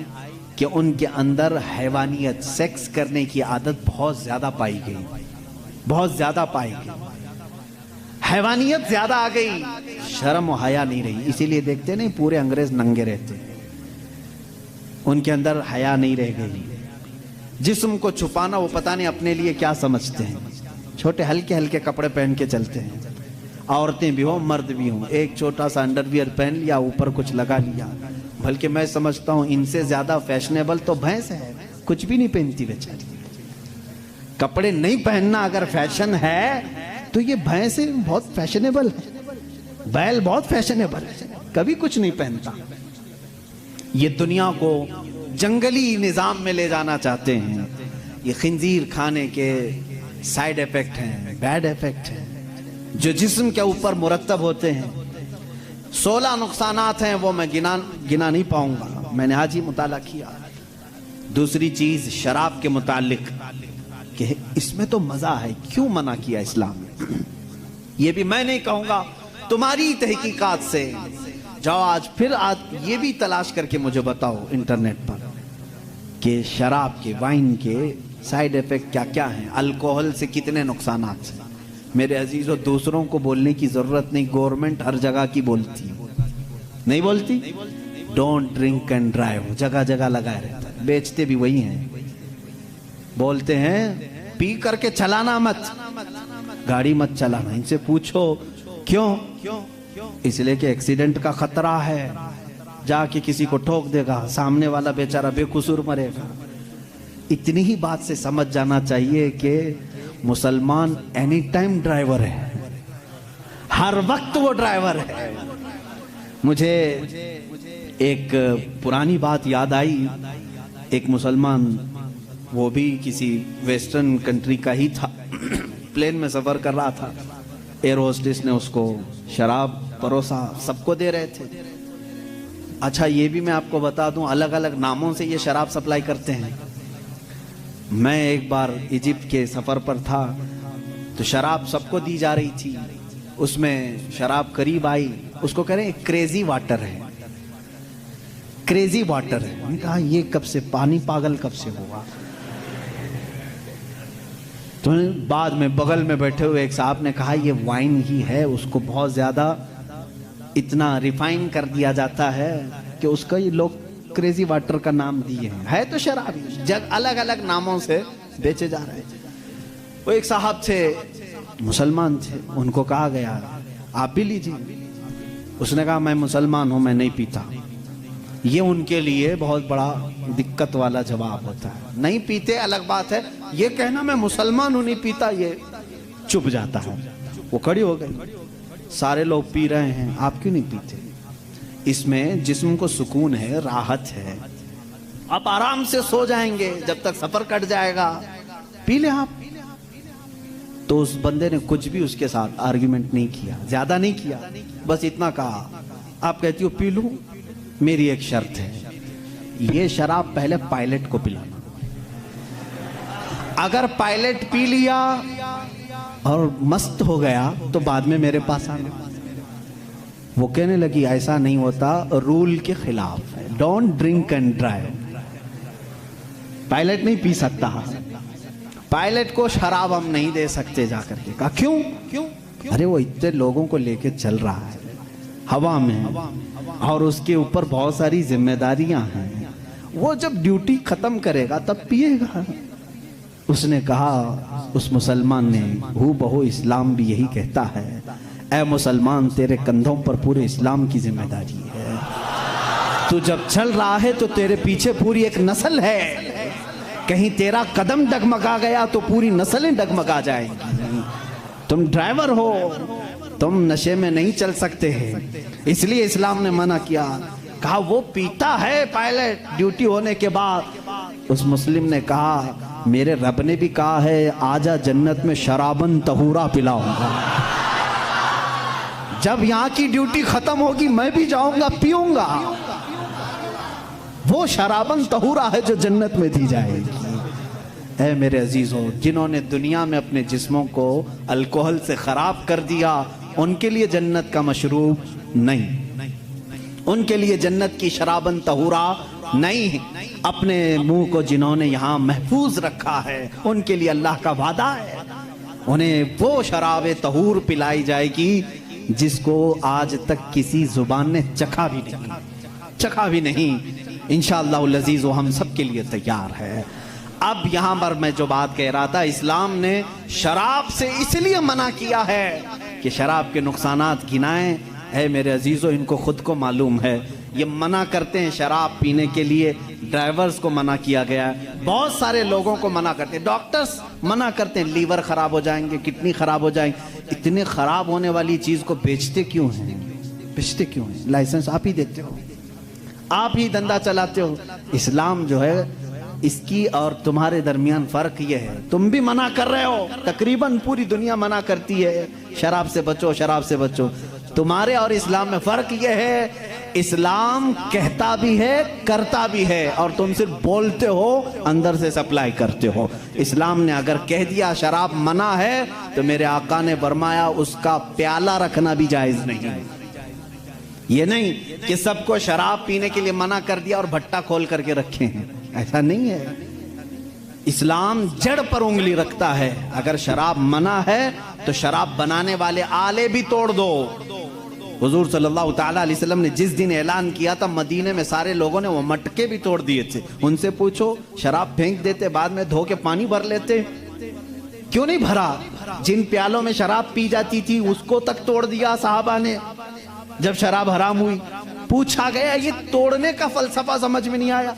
کہ ان کے اندر حیوانیت، سیکس کرنے کی عادت بہت زیادہ پائی گئی، بہت زیادہ پائی گئی، حیوانیت زیادہ آ گئی، شرم و حیا نہیں رہی۔ اسی لیے دیکھتے نہیں پورے انگریز ننگے رہتے، ان کے اندر حیا نہیں رہ گئی۔ جسم کو چھپانا وہ پتہ نہیں اپنے لیے کیا سمجھتے ہیں، چھوٹے ہلکے ہلکے کپڑے پہن کے چلتے ہیں، عورتیں بھی ہوں مرد بھی ہوں، ایک چھوٹا سا انڈر ویئر پہن لیا، اوپر کچھ لگا لیا۔ بلکہ میں سمجھتا ہوں ان سے زیادہ فیشنیبل تو بھینس ہے، کچھ بھی نہیں پہنتی بیچاری۔ کپڑے نہیں پہننا اگر فیشن ہے تو یہ بھینس بہت فیشنیبل ہے، بیل بہت فیشنیبل ہے، کبھی کچھ نہیں پہنتا۔ یہ دنیا کو جنگلی نظام میں لے جانا چاہتے ہیں۔ یہ خنزیر کھانے کے سائیڈ ایفیکٹ ہیں، بیڈ ایفیکٹ ہیں جو جسم کے اوپر مرتب ہوتے ہیں۔ 16 نقصانات ہیں، وہ میں گنا نہیں پاؤں گا، میں نے آج ہی مطالعہ کیا۔ دوسری چیز شراب کے متعلق کہ اس میں تو مزہ ہے، کیوں منع کیا اسلام نے؟ یہ بھی میں نہیں کہوں گا، تمہاری تحقیقات سے جاؤ آج یہ بھی تلاش کر کے مجھے بتاؤ انٹرنیٹ پر کہ شراب کے، وائن کے سائیڈ ایفیکٹ کیا کیا ہیں، الکوہل سے کتنے نقصانات ہیں۔ میرے عزیزوں، دوسروں کو بولنے کی ضرورت نہیں، گورنمنٹ ہر جگہ کی بولتی ہے، نہیں بولتی؟ ڈونٹ ڈرنک اینڈ ڈرائیو جگہ جگہ لگائے رہتا ہے، بیچتے بھی وہی ہیں، بولتے ہیں پی کر کے چلانا مت، گاڑی مت چلانا۔ ان سے پوچھو کیوں؟ اس لیے کہ ایکسیڈنٹ کا خطرہ ہے، جا کے کسی کو ٹھوک دے گا، سامنے والا بیچارہ بے قصور مرے گا۔ اتنی ہی بات سے سمجھ جانا چاہیے کہ مسلمان اینی ٹائم ڈرائیور ہے، ہر وقت وہ ڈرائیور ہے۔ مجھے ایک پرانی بات یاد آئی، ایک مسلمان، وہ بھی کسی ویسٹرن کنٹری کا ہی تھا، پلین میں سفر کر رہا تھا، ایئر ہوسٹس نے اس کو شراب پروسا، سب کو دے رہے تھے۔ اچھا یہ بھی میں آپ کو بتا دوں، الگ الگ ناموں سے یہ شراب سپلائی کرتے ہیں۔ میں ایک بار ایجپٹ کے سفر پر تھا تو شراب سب کو دی جا رہی تھی، اس میں شراب قریب آئی، اس کو کہہ رہے ہیں کریزی واٹر ہے، کریزی واٹر ہے۔ میں نے کہا یہ کب سے، پانی پاگل کب سے ہوا؟ تو بعد میں بغل میں بیٹھے ہوئے ایک صاحب نے کہا یہ وائن ہی ہے، اس کو بہت زیادہ اتنا ریفائن کر دیا جاتا ہے کہ اس کا یہ لوگ کریزی واٹر کا نام دیے ہیں، ہے تو شراب ہی، الگ الگ ناموں سے بیچے جا رہے ہیں۔ وہ ایک صاحب تھے، مسلمان تھے، ان کو کہا گیا آپ بھی لیجیے، اس نے کہا میں مسلمان ہوں، میں نہیں پیتا۔ یہ ان کے لیے بہت بڑا دقت والا جواب ہوتا ہے، نہیں پیتے الگ بات ہے، یہ کہنا میں مسلمان ہوں نہیں پیتا یہ چپ جاتا ہے۔ وہ کھڑی ہو گئی، سارے لوگ پی رہے ہیں، آپ کیوں نہیں پیتے؟ اس میں جسم کو سکون ہے، راحت ہے، آپ آرام سے سو جائیں گے جب تک سفر کٹ جائے گا، پی لیں آپ۔ تو اس بندے نے کچھ بھی اس کے ساتھ آرگیومنٹ نہیں کیا، زیادہ نہیں کیا، بس اتنا کہا آپ کہتی ہو پی لوں، میری ایک شرط ہے، یہ شراب پہلے پائلٹ کو پلانا، اگر پائلٹ پی لیا اور مست ہو گیا تو بعد میں میرے پاس آنا۔ وہ کہنے لگی ایسا نہیں ہوتا، رول کے خلاف ہے، don't drink and drive, pilot نہیں پی سکتا، پائلٹ کو شراب ہم نہیں دے سکتے۔ جا کر کے کہا کیوں؟ ارے وہ اتنے لوگوں کو لے کے چل رہا ہے ہوا میں، اور اس کے اوپر بہت ساری ذمہ داریاں ہیں، وہ جب ڈیوٹی ختم کرے گا تب پیے گا۔ اس نے کہا، اس مسلمان نے، ہو بہو اسلام بھی یہی کہتا ہے، اے مسلمان تیرے کندھوں پر پورے اسلام کی ذمہ داری ہے، تو جب چل رہا ہے تو تیرے پیچھے پوری ایک نسل ہے، کہیں تیرا قدم ڈگمگا گیا تو پوری نسلیں ڈگمگا جائیں گی، تم ڈرائیور ہو، تم نشے میں نہیں چل سکتے ہیں، اس لیے اسلام نے منع کیا۔ کہا وہ پیتا ہے پائلٹ ڈیوٹی ہونے کے بعد۔ اس مسلم نے کہا میرے رب نے بھی کہا ہے آجا جنت میں شرابن طہورا پلاؤں گا، جب یہاں کی ڈیوٹی ختم ہوگی میں بھی جاؤں گا پیوں گا، وہ شرابن طہورا ہے جو جنت میں دی جائے گی۔ اے میرے عزیزوں، جنہوں نے دنیا میں اپنے جسموں کو الکوہل سے خراب کر دیا، ان کے لیے جنت کا مشروب نہیں، ان کے لیے جنت کی شرابن طہورا نہیں۔ اپنے منہ کو جنہوں نے یہاں محفوظ رکھا ہے، ان کے لیے اللہ کا وعدہ ہے، انہیں وہ شراب طہور پلائی جائے گی جس کو آج تک کسی زبان نے چکھا بھی نہیں۔ انشاءاللہ العزیز ہم سب کے لیے تیار ہے۔ اب یہاں پر میں جو بات کہہ رہا تھا، اسلام نے شراب سے اس لیے منع کیا ہے کہ شراب کے نقصانات گنائیں۔ اے میرے عزیزو، ان کو خود کو معلوم ہے، یہ منع کرتے ہیں شراب پینے کے لیے، ڈرائیورز کو منع کیا گیا ہے، بہت سارے لوگوں کو منع کرتے ہیں، ڈاکٹرز منع کرتے ہیں، لیور خراب ہو جائیں گے، کڈنی خراب ہو جائیں گے۔ اتنے خراب ہونے والی چیز کو بیچتے کیوں ہیں؟ لائسنس آپ ہی دیتے ہو، آپ ہی دھندا چلاتے ہو۔ اسلام جو ہے، اس کی اور تمہارے درمیان فرق یہ ہے، تم بھی منع کر رہے ہو، تقریباً پوری دنیا منع کرتی ہے شراب سے بچو، شراب سے بچو۔ تمہارے اور اسلام میں فرق یہ ہے، اسلام کہتا بھی ہے، کرتا بھی ہے، اور تم صرف بولتے ہو، اندر سے سپلائی کرتے ہو۔ اسلام نے اگر کہہ دیا شراب منع ہے، تو میرے آقا نے فرمایا اس کا پیالہ رکھنا بھی جائز نہیں۔ یہ نہیں کہ سب کو شراب پینے کے لیے منع کر دیا اور بھٹا کھول کر کے رکھے ہیں، ایسا نہیں ہے۔ اسلام جڑ پر انگلی رکھتا ہے، اگر شراب منع ہے تو شراب بنانے والے آلے بھی توڑ دو۔ حضور صلی اللہ تعالیٰ علیہ وسلم نے جس دن اعلان کیا تھا، مدینے میں سارے لوگوں نے وہ مٹکے بھی توڑ دیے تھے۔ ان سے پوچھو، شراب پھینک دیتے، بعد میں دھو کے پانی بھر لیتے، کیوں نہیں بھرا؟ جن پیالوں میں شراب پی جاتی تھی اس کو تک توڑ دیا صحابہ نے جب شراب حرام ہوئی۔ پوچھا گیا، یہ توڑنے کا فلسفہ سمجھ میں نہیں آیا،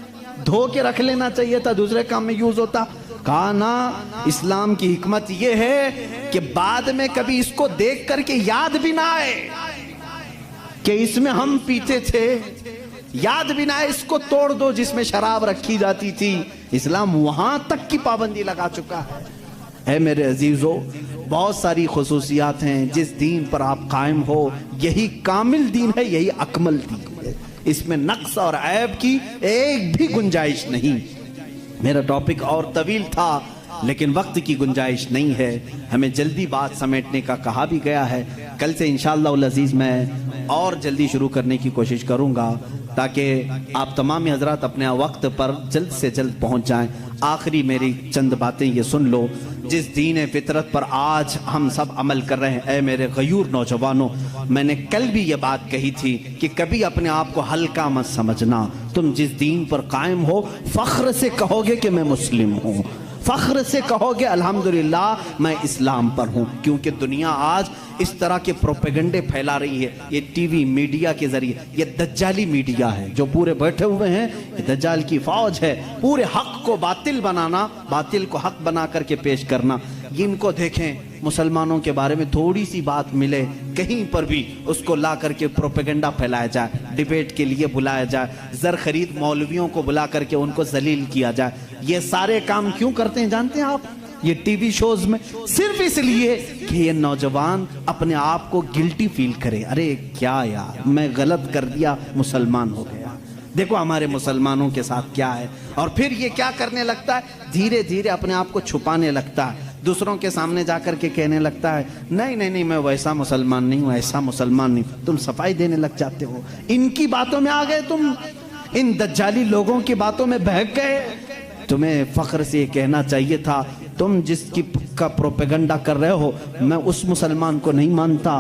دھو کے رکھ لینا چاہیے تھا، دوسرے کام میں یوز ہوتا۔ کہا نا، اسلام کی حکمت یہ ہے کہ بعد میں کبھی اس کو دیکھ کر کے یاد بھی نہ آئے کہ اس میں ہم پیتے تھے، یاد بھی نہ آئے، اس کو توڑ دو جس میں شراب رکھی جاتی تھی۔ اسلام وہاں تک کی پابندی لگا چکا ہے۔ اے میرے عزیزو، بہت ساری خصوصیات ہیں، جس دین پر آپ قائم ہو، یہی کامل دین ہے، یہی اکمل دین ہے، اس میں نقص اور عیب کی ایک بھی گنجائش نہیں۔ میرا ٹاپک اور طویل تھا، لیکن وقت کی گنجائش نہیں ہے، ہمیں جلدی بات سمیٹنے کا کہا بھی گیا ہے۔ کل سے انشاءاللہ العزیز میں اور جلدی شروع کرنے کی کوشش کروں گا، تاکہ آپ تمام حضرات اپنے وقت پر جلد سے جلد پہنچ جائیں۔ آخری میری چند باتیں یہ سن لو، جس دین فطرت پر آج ہم سب عمل کر رہے ہیں، اے میرے غیور نوجوانوں، میں نے کل بھی یہ بات کہی تھی کہ کبھی اپنے آپ کو ہلکا مت سمجھنا۔ تم جس دین پر قائم ہو، فخر سے کہو گے کہ میں مسلم ہوں، فخر سے کہو گے الحمدللہ میں اسلام پر ہوں، کیونکہ دنیا آج اس طرح کے پروپیگنڈے پھیلا رہی ہے، یہ ٹی وی میڈیا کے ذریعے، یہ دجالی میڈیا ہے جو پورے بیٹھے ہوئے ہیں، یہ دجال کی فوج ہے، پورے حق کو باطل بنانا، باطل کو حق بنا کر کے پیش کرنا۔ ان کو دیکھیں، مسلمانوں کے بارے میں تھوڑی سی بات ملے، کہیں پر بھی اس کو لا کر کے پروپیگنڈا پھیلایا جائے، ڈیبیٹ کے لیے بلایا جائے، زر خرید مولویوں کو بلا کر کے ان کو ذلیل کیا جائے۔ یہ سارے کام کیوں کرتے ہیں جانتے ہیں آپ؟ یہ ٹی وی شوز میں صرف اس لیے کہ یہ نوجوان اپنے آپ کو گلٹی فیل کرے، ارے کیا یار میں غلط کر دیا، مسلمان ہو گیا، دیکھو ہمارے مسلمانوں کے ساتھ کیا ہے۔ اور پھر یہ کیا کرنے لگتا ہے، دھیرے دھیرے اپنے آپ کو چھپانے لگتا ہے، دوسروں کے سامنے جا کر کے کہنے لگتا ہے نہیں نہیں نہیں میں ویسا مسلمان نہیں ہوں، ایسا مسلمان نہیں۔ تم صفائی دینے لگ جاتے ہو، ان کی باتوں میں آ گئے، تم ان دجالی لوگوں کی باتوں میں بہک گئے۔ تمہیں فخر سے یہ کہنا چاہیے تھا، تم جس کی کا پروپیگنڈا کر رہے ہو، میں اس مسلمان کو نہیں مانتا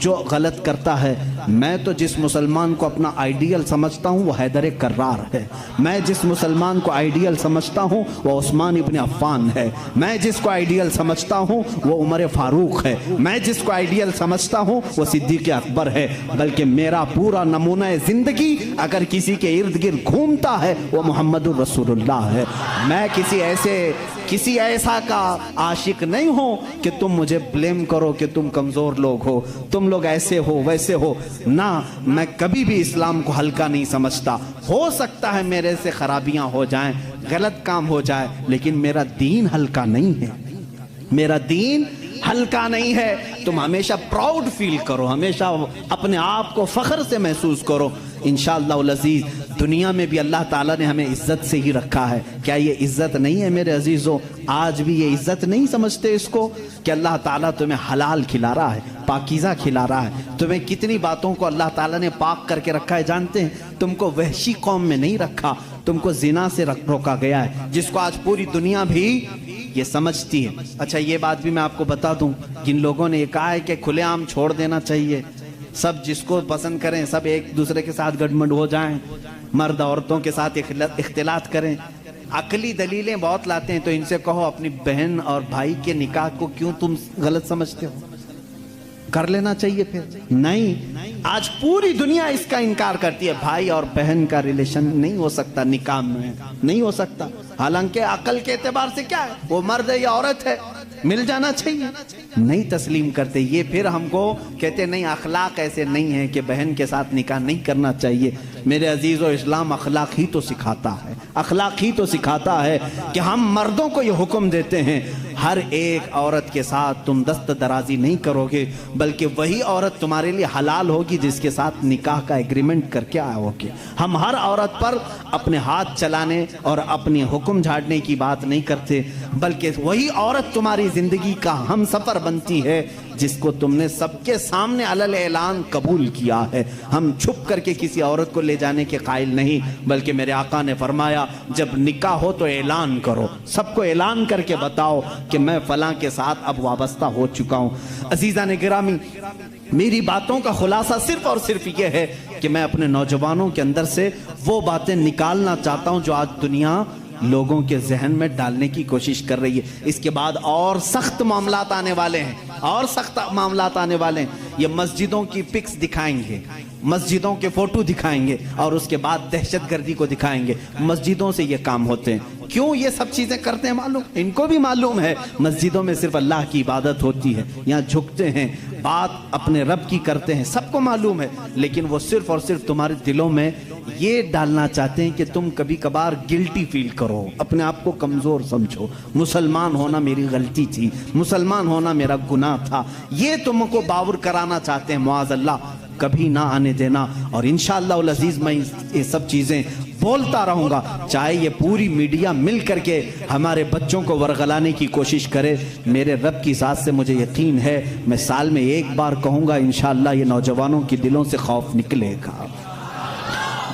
جو غلط کرتا ہے، میں تو جس مسلمان کو اپنا آئیڈیل سمجھتا ہوں وہ حیدر کرار ہے، میں جس مسلمان کو آئیڈیل سمجھتا ہوں وہ عثمان ابن عفان ہے، میں جس کو آئیڈیل سمجھتا ہوں وہ عمر فاروق ہے، میں جس کو آئیڈیل سمجھتا ہوں وہ صدیق اکبر ہے، بلکہ میرا پورا نمونہ زندگی اگر کسی کے ارد گرد گھومتا ہے وہ محمد الرسول اللہ ہے۔ میں کسی ایسا کا عاشق نہیں ہوں کہ تم مجھے بلیم کرو کہ تم کمزور لوگ ہو، تم لوگ ایسے ہو ویسے ہو، نہ، میں کبھی بھی اسلام کو ہلکا نہیں سمجھتا۔ ہو سکتا ہے میرے سے خرابیاں ہو جائیں، غلط کام ہو جائے، لیکن میرا دین ہلکا نہیں ہے، میرا دین ہلکا نہیں ہے۔ تم ہمیشہ پراؤڈ فیل کرو، ہمیشہ اپنے آپ کو فخر سے محسوس کرو۔ انشاءاللہ العزیز دنیا میں بھی اللہ تعالیٰ نے ہمیں عزت سے ہی رکھا ہے. کیا یہ عزت نہیں ہے میرے عزیزوں؟ آج بھی یہ عزت نہیں سمجھتے اس کو کہ اللہ تعالیٰ تمہیں حلال کھلا رہا ہے, پاکیزہ کھلا رہا ہے. تمہیں کتنی باتوں کو اللہ تعالیٰ نے پاک کر کے رکھا ہے جانتے ہیں؟ تم کو وحشی قوم میں نہیں رکھا, تم کو زنا سے روکا گیا ہے, جس کو آج پوری دنیا بھی یہ سمجھتی ہے. اچھا یہ بات بھی میں آپ کو بتا دوں, جن لوگوں نے یہ کہا ہے کہ کھلے عام چھوڑ دینا چاہیے, سب جس کو پسند کریں, سب ایک دوسرے کے ساتھ گڈمڈ ہو جائیں, مرد عورتوں کے ساتھ اختلاط کریں, عقلی دلیلیں بہت لاتے ہیں, تو ان سے کہو اپنی بہن اور بھائی کے نکاح کو کیوں تم غلط سمجھتے ہو؟ کر لینا چاہیے پھر. نہیں, آج پوری دنیا اس کا انکار کرتی ہے. بھائی اور بہن کا ریلیشن نہیں ہو سکتا نکاح میں, نہیں ہو سکتا. حالانکہ عقل کے اعتبار سے کیا ہے, وہ مرد ہے یا عورت ہے, مل جانا چاہیے. نہیں تسلیم کرتے یہ, پھر ہم کو کہتے نہیں اخلاق ایسے نہیں ہے کہ بہن کے ساتھ نکاح نہیں کرنا چاہیے. میرے عزیزو, اسلام اخلاق ہی تو سکھاتا ہے, اخلاق ہی تو سکھاتا ہے کہ ہم مردوں کو یہ حکم دیتے ہیں ہر ایک عورت کے ساتھ تم دست درازی نہیں کرو گے, بلکہ وہی عورت تمہارے لیے حلال ہوگی جس کے ساتھ نکاح کا ایگریمنٹ کر کے آؤ گے. ہم ہر عورت پر اپنے ہاتھ چلانے اور اپنی حکم جھاڑنے کی بات نہیں کرتے, بلکہ وہی عورت تمہاری زندگی کا ہم سفر بنتی ہے جس کو تم نے سب کے سامنے علل اعلان قبول کیا ہے. ہم چھپ کر کے کسی عورت کو لے جانے کے قائل نہیں, بلکہ میرے آقا نے فرمایا جب نکاح ہو تو اعلان کرو, سب کو اعلان کر کے بتاؤ کہ میں فلاں کے ساتھ اب وابستہ ہو چکا ہوں. عزیزان گرامی, میری باتوں کا خلاصہ صرف اور صرف یہ ہے کہ میں اپنے نوجوانوں کے اندر سے وہ باتیں نکالنا چاہتا ہوں جو آج دنیا لوگوں کے ذہن میں ڈالنے کی کوشش کر رہی ہے. اس کے بعد اور سخت معاملات آنے والے ہیں, اور سخت معاملات آنے والے ہیں. یہ مسجدوں کی پکس دکھائیں گے, مسجدوں کے فوٹو دکھائیں گے, اور اس کے بعد دہشت گردی کو دکھائیں گے. مسجدوں سے یہ کام ہوتے ہیں. کیوں یہ سب چیزیں کرتے ہیں معلوم, ان کو بھی معلوم ہے مسجدوں میں صرف اللہ کی عبادت ہوتی ہے, یہاں جھکتے ہیں, بات اپنے رب کی کرتے ہیں, سب کو معلوم ہے. لیکن وہ صرف اور صرف تمہارے دلوں میں یہ ڈالنا چاہتے ہیں کہ تم کبھی کبھار گلٹی فیل کرو, اپنے آپ کو کمزور سمجھو, مسلمان ہونا میری غلطی تھی, مسلمان ہونا میرا گناہ تھا, یہ تم کو باور کرانا چاہتے ہیں. معاذ اللہ, کبھی نہ آنے دینا. اور انشاءاللہ العزیز میں یہ سب چیزیں بولتا رہوں گا, چاہے یہ پوری میڈیا مل کر کے ہمارے بچوں کو ورغلانے کی کوشش کرے. میرے رب کی ذات سے مجھے یقین ہے میں سال میں ایک بار کہوں گا انشاءاللہ یہ نوجوانوں کے دلوں سے خوف نکلے گا,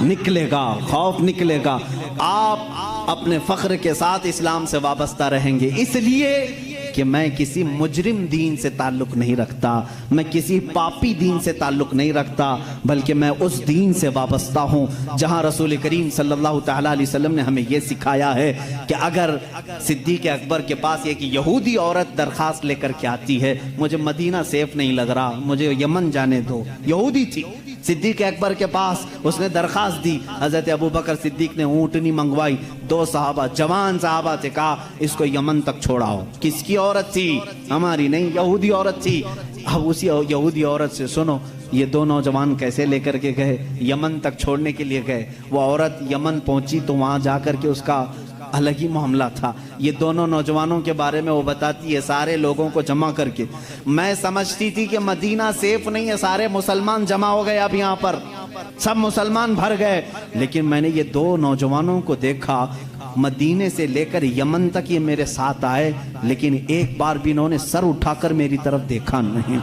نکلے گا, خوف نکلے گا. آپ اپنے فخر کے ساتھ اسلام سے وابستہ رہیں گے, اس لیے کہ میں کسی مجرم دین سے تعلق نہیں رکھتا, میں کسی پاپی دین سے تعلق نہیں رکھتا, بلکہ میں اس دین سے وابستہ ہوں جہاں رسول کریم صلی اللہ تعالیٰ علیہ وسلم نے ہمیں یہ سکھایا ہے کہ اگر صدیق اکبر کے پاس یہ کہ یہودی عورت درخواست لے کر کے آتی ہے, مجھے مدینہ سیف نہیں لگ رہا, مجھے یمن جانے دو, یہودی تھی, صدیق اکبر کے پاس اس نے درخواست دی, حضرت ابوبکر صدیق نے اونٹنی منگوائی, 2 صحابہ جوان صحابہ سے کہا اس کو یمن تک چھوڑاؤ. کس کی عورت تھی؟ ہماری نہیں, یہودی عورت تھی. اب اسی یہودی عورت سے سنو یہ 2 نوجوان کیسے لے کر کے گئے, یمن تک چھوڑنے کے لیے گئے. وہ عورت یمن پہنچی تو وہاں جا کر کے اس کا الگ ہی معاملہ تھا. یہ دونوں نوجوانوں کے بارے میں وہ بتاتی ہے سارے لوگوں کو جمع کر کے, میں سمجھتی تھی کہ مدینہ سیف نہیں ہے, سارے مسلمان جمع ہو گئے, اب یہاں پر سب مسلمان بھر گئے, لیکن میں نے یہ 2 نوجوانوں کو دیکھا مدینے سے لے کر یمن تک یہ میرے ساتھ آئے, لیکن ایک بار بھی انہوں نے سر اٹھا کر میری طرف دیکھا نہیں.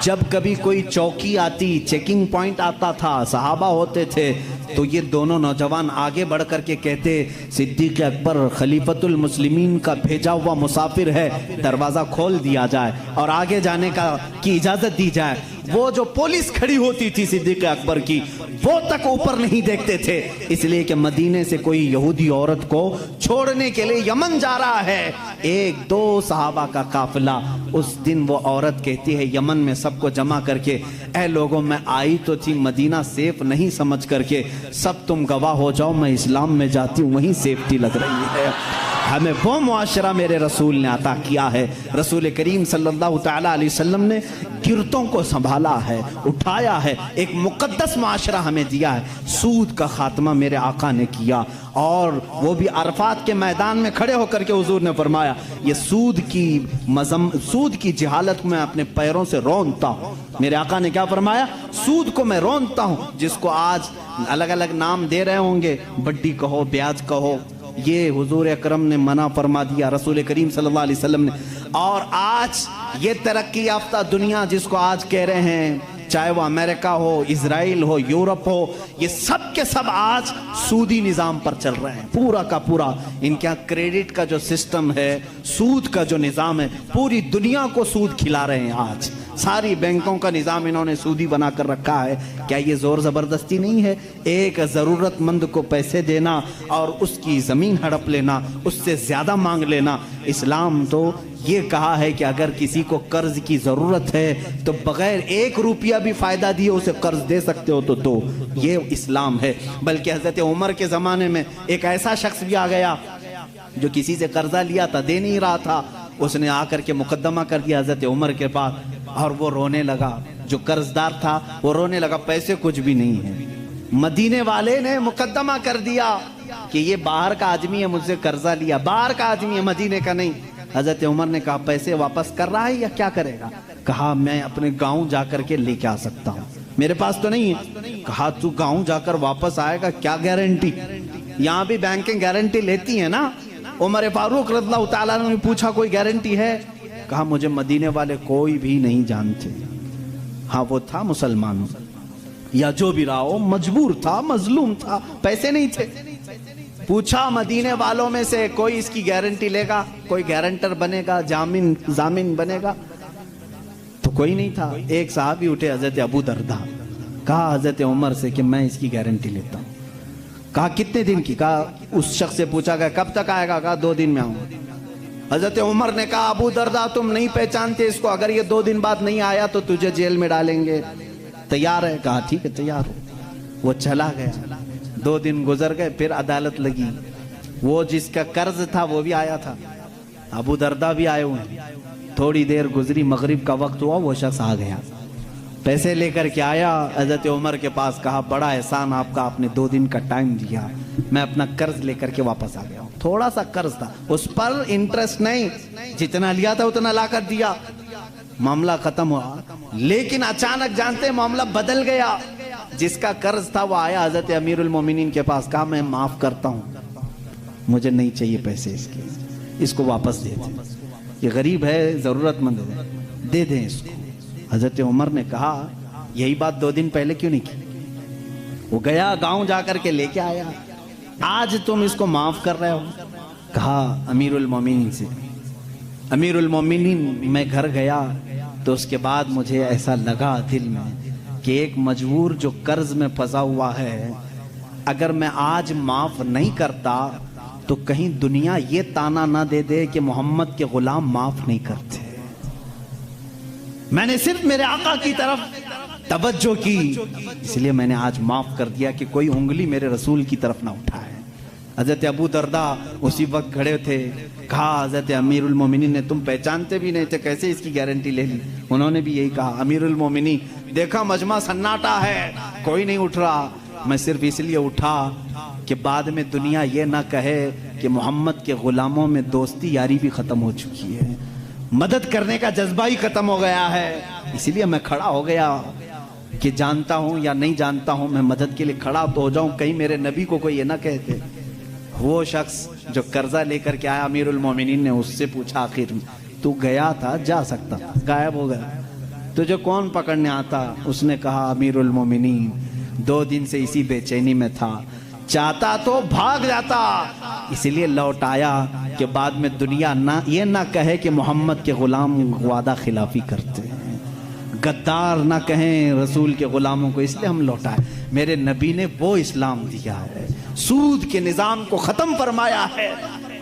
جب کبھی کوئی چوکی آتی, چیکنگ پوائنٹ آتا تھا, صحابہ ہوتے تھے, تو یہ دونوں نوجوان آگے بڑھ کر کے کہتے صدیق اکبر خلیفۃ المسلمین کا بھیجا ہوا مسافر ہے, دروازہ کھول دیا جائے اور آگے جانے کی اجازت دی جائے. وہ جو پولیس کھڑی ہوتی تھی صدیق اکبر کی, وہ تک اوپر نہیں دیکھتے تھے, اس لیے کہ مدینے سے کوئی یہودی عورت کو چھوڑنے کے لیے یمن جا رہا ہے. 1-2 صحابہ کا قافلہ, اس دن وہ عورت کہتی ہے یمن میں سب کو جمع کر کے, اے لوگوں میں آئی تو تھی مدینہ سیف نہیں سمجھ کر کے, سب تم گواہ ہو جاؤ میں اسلام میں جاتی ہوں وہیں سیفٹی لگ رہی ہے. ہمیں وہ معاشرہ میرے رسول نے عطا کیا ہے۔ رسول کریم صلی اللہ تعالیٰ علیہ وسلم نے گرتوں کو سنبھالا ہے، اٹھایا ہے، ایک مقدس معاشرہ ہمیں دیا ہے۔ سود کا خاتمہ میرے آقا نے کیا، اور وہ بھی عرفات کے میدان میں کھڑے ہو کر کے حضور نے فرمایا یہ سود کی جہالت میں اپنے پیروں سے رونتا ہوں۔ میرے آقا نے کیا فرمایا؟ سود کو میں رونتا ہوں، جس کو آج الگ الگ نام دے رہے ہوں گے، بڈی کہو، بیاج کہو، یہ حضور اکرم نے منع فرما دیا، رسول کریم صلی اللہ علیہ وسلم نے۔ اور آج یہ ترقی یافتہ دنیا جس کو آج کہہ رہے ہیں، چاہے وہ امریکہ ہو، اسرائیل ہو، یورپ ہو، یہ سب کے سب آج سودی نظام پر چل رہے ہیں، پورا کا پورا۔ ان کے یہاں کریڈٹ کا جو سسٹم ہے، سود کا جو نظام ہے، پوری دنیا کو سود کھلا رہے ہیں آج۔ ساری بینکوں کا نظام انہوں نے سودی بنا کر رکھا ہے۔ کیا یہ زور زبردستی نہیں ہے؟ ایک ضرورت مند کو پیسے دینا اور اس کی زمین ہڑپ لینا، اس سے زیادہ مانگ لینا۔ اسلام تو یہ کہا ہے کہ اگر کسی کو قرض کی ضرورت ہے تو بغیر 1 روپیہ بھی فائدہ دیے اسے قرض دے سکتے ہو تو دو، یہ اسلام ہے۔ بلکہ حضرت عمر کے زمانے میں ایک ایسا شخص بھی آ گیا جو کسی سے قرضہ لیا تھا، دے نہیں رہا تھا، اس نے آ کر کے مقدمہ کر دیا حضرت عمر کے پاس، اور وہ رونے لگا، جو قرض دار تھا وہ رونے لگا، پیسے کچھ بھی نہیں ہیں۔ مدینے والے نے مقدمہ کر دیا کہ یہ باہر کا آدمی ہے، مجھ سے قرضہ لیا، باہر کا آدمی ہے، مدینے کا نہیں۔ حضرت عمر نے کہا پیسے واپس کر رہا ہے یا کیا کرے گا؟ کہا میں اپنے گاؤں جا کر کے لے کے آ سکتا ہوں، میرے پاس تو نہیں ہے۔ کہا تو گاؤں جا کر واپس آئے گا، کیا گارنٹی؟ یہاں بھی بینکنگ گارنٹی لیتی ہیں نا۔ عمر فاروق رضی اللہ تعالیٰ نے پوچھا کوئی گارنٹی ہے؟ کہا مجھے مدینے والے کوئی بھی نہیں جانتے۔ ہاں وہ تھا مسلمان یا جو بھی رہا ہو، مجبور تھا، مظلوم تھا، پیسے نہیں تھے۔ پوچھا مدینے والوں میں سے کوئی اس کی گارنٹی لے گا، کوئی گارنٹر بنے گا، ضامن بنے گا؟ تو کوئی نہیں تھا۔ ایک صحابی اٹھے حضرت ابو دردہ، کہا حضرت عمر سے کہ میں اس کی گارنٹی لیتا ہوں۔ کہا کتنے دن کی؟ کہا اس شخص سے پوچھا گیا کب تک آئے گا؟ کہا 2 دن میں آؤں گا۔ حضرت عمر نے کہا ابو دردہ تم نہیں پہچانتے اس کو، اگر یہ 2 دن بعد نہیں آیا تو تجھے جیل میں ڈالیں گے، تیار ہے؟ کہا ٹھیک ہے تیار ہو۔ وہ چلا گیا، 2 دن گزر گئے، پھر عدالت لگی، وہ جس کا قرض تھا وہ بھی آیا تھا، ابو دردہ بھی آئے ہوئے ہیں۔ تھوڑی دیر گزری، مغرب کا وقت ہوا، وہ شخص آ گیا، پیسے لے کر کے آیا حضرت عمر کے پاس، کہا بڑا احسان آپ کا، آپ نے 2 دن کا ٹائم دیا، میں اپنا قرض لے کر کے واپس آ گیا ہوں۔ تھوڑا سا قرض تھا، اس پر انٹرسٹ نہیں، جتنا لیا تھا اتنا لا کر دیا، معاملہ ختم ہوا۔ لیکن اچانک جانتے معاملہ بدل گیا، جس کا قرض تھا وہ آیا حضرت امیر المومنین کے پاس، کہا میں معاف کرتا ہوں، مجھے نہیں چاہیے پیسے اس کے، اس کو واپس دے دیں، یہ غریب ہے، ضرورت مند ہے، دے دیں اس کو۔ حضرت عمر نے کہا یہی بات 2 دن پہلے کیوں نہیں کی؟ وہ گیا گاؤں جا کر کے لے کے آیا، آج تم اس کو معاف کر رہے ہو؟ کہا امیر المومنین سے، امیر المومنین میں گھر گیا تو اس کے بعد مجھے ایسا لگا دل میں کہ ایک مجبور جو قرض میں پھنسا ہوا ہے، اگر میں آج معاف نہیں کرتا تو کہیں دنیا یہ تانا نہ دے دے کہ محمد کے غلام معاف نہیں کرتے۔ میں نے صرف میرے آقا کی طرف توجہ کی، اس لیے میں نے آج معاف کر دیا کہ کوئی انگلی میرے رسول کی طرف نہ اٹھائے۔ حضرت ابو دردہ اسی وقت کھڑے تھے، کہا حضرت امیر المومنین نے تم پہچانتے بھی نہیں تھے، کیسے اس کی گارنٹی لے لی؟ انہوں نے بھی یہی کہا، امیر المومنین دیکھا مجمع سناٹا ہے، کوئی نہیں اٹھ رہا، میں صرف اس لیے اٹھا کہ بعد میں دنیا یہ نہ کہے کہ محمد کے غلاموں میں دوستی یاری بھی ختم ہو چکی ہے، مدد کرنے کا جذبہ ہی ختم ہو گیا ہے، اسی لیے میں کھڑا ہو گیا کہ جانتا ہوں یا نہیں جانتا ہوں میں مدد کے لیے کھڑا تو ہو جاؤں، کہیں میرے نبی کو کوئی یہ نہ کہتے۔ وہ شخص جو قرضہ لے کر کے آیا امیر المومنین نے اس سے پوچھا آخر تو گیا تھا، جا سکتا تھا، غائب ہو گیا، تجھے کون پکڑنے آتا؟ اس نے کہا امیر المومنین 2 دن سے اسی بے چینی میں تھا، چاہتا تو بھاگ جاتا، اسی لیے لوٹ آیا کہ بعد میں دنیا یہ نہ کہے کہ محمد کے غلام وعدہ خلافی کرتے ہیں، غدار نہ کہیں رسول کے غلاموں کو، اس لیے ہم لوٹائے۔ میرے نبی نے وہ اسلام دیا ہے، سود کے نظام کو ختم فرمایا ہے،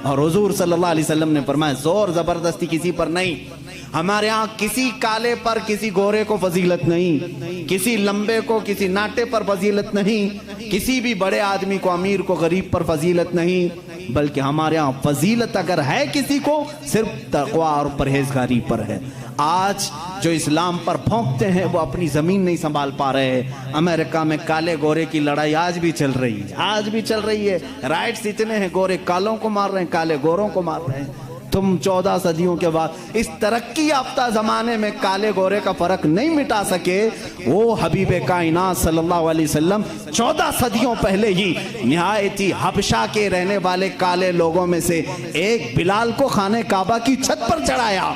اور حضور صلی اللہ علیہ وسلم نے فرمایا زور زبردستی کسی پر نہیں۔ ہمارے ہاں کسی کالے پر کسی گورے کو فضیلت نہیں، کسی لمبے کو کسی ناٹے پر فضیلت نہیں، کسی بھی بڑے آدمی کو امیر کو غریب پر فضیلت نہیں، بلکہ ہمارے ہاں فضیلت اگر ہے کسی کو صرف تقوی اور پرہیزگاری پر ہے۔ آج جو اسلام پر بھونکتے ہیں وہ اپنی زمین نہیں سنبھال پا رہے ہیں۔ امریکہ میں کالے گورے کی لڑائی آج بھی چل رہی ہے، آج بھی چل رہی ہے۔ رائٹس اتنے ہیں، گورے کالوں کو مار رہے ہیں، کالے گوروں کو مار رہے ہیں۔ تم 14 صدیوں کے بعد اس ترقی یافتہ زمانے میں کالے گورے کا فرق نہیں مٹا سکے، وہ حبیب کائنات صلی اللہ علیہ وسلم 14 صدیوں پہلے ہی نہایتی حبشہ کے رہنے والے کالے لوگوں میں سے ایک بلال کو خانہ کعبہ کی چھت پر چڑھایا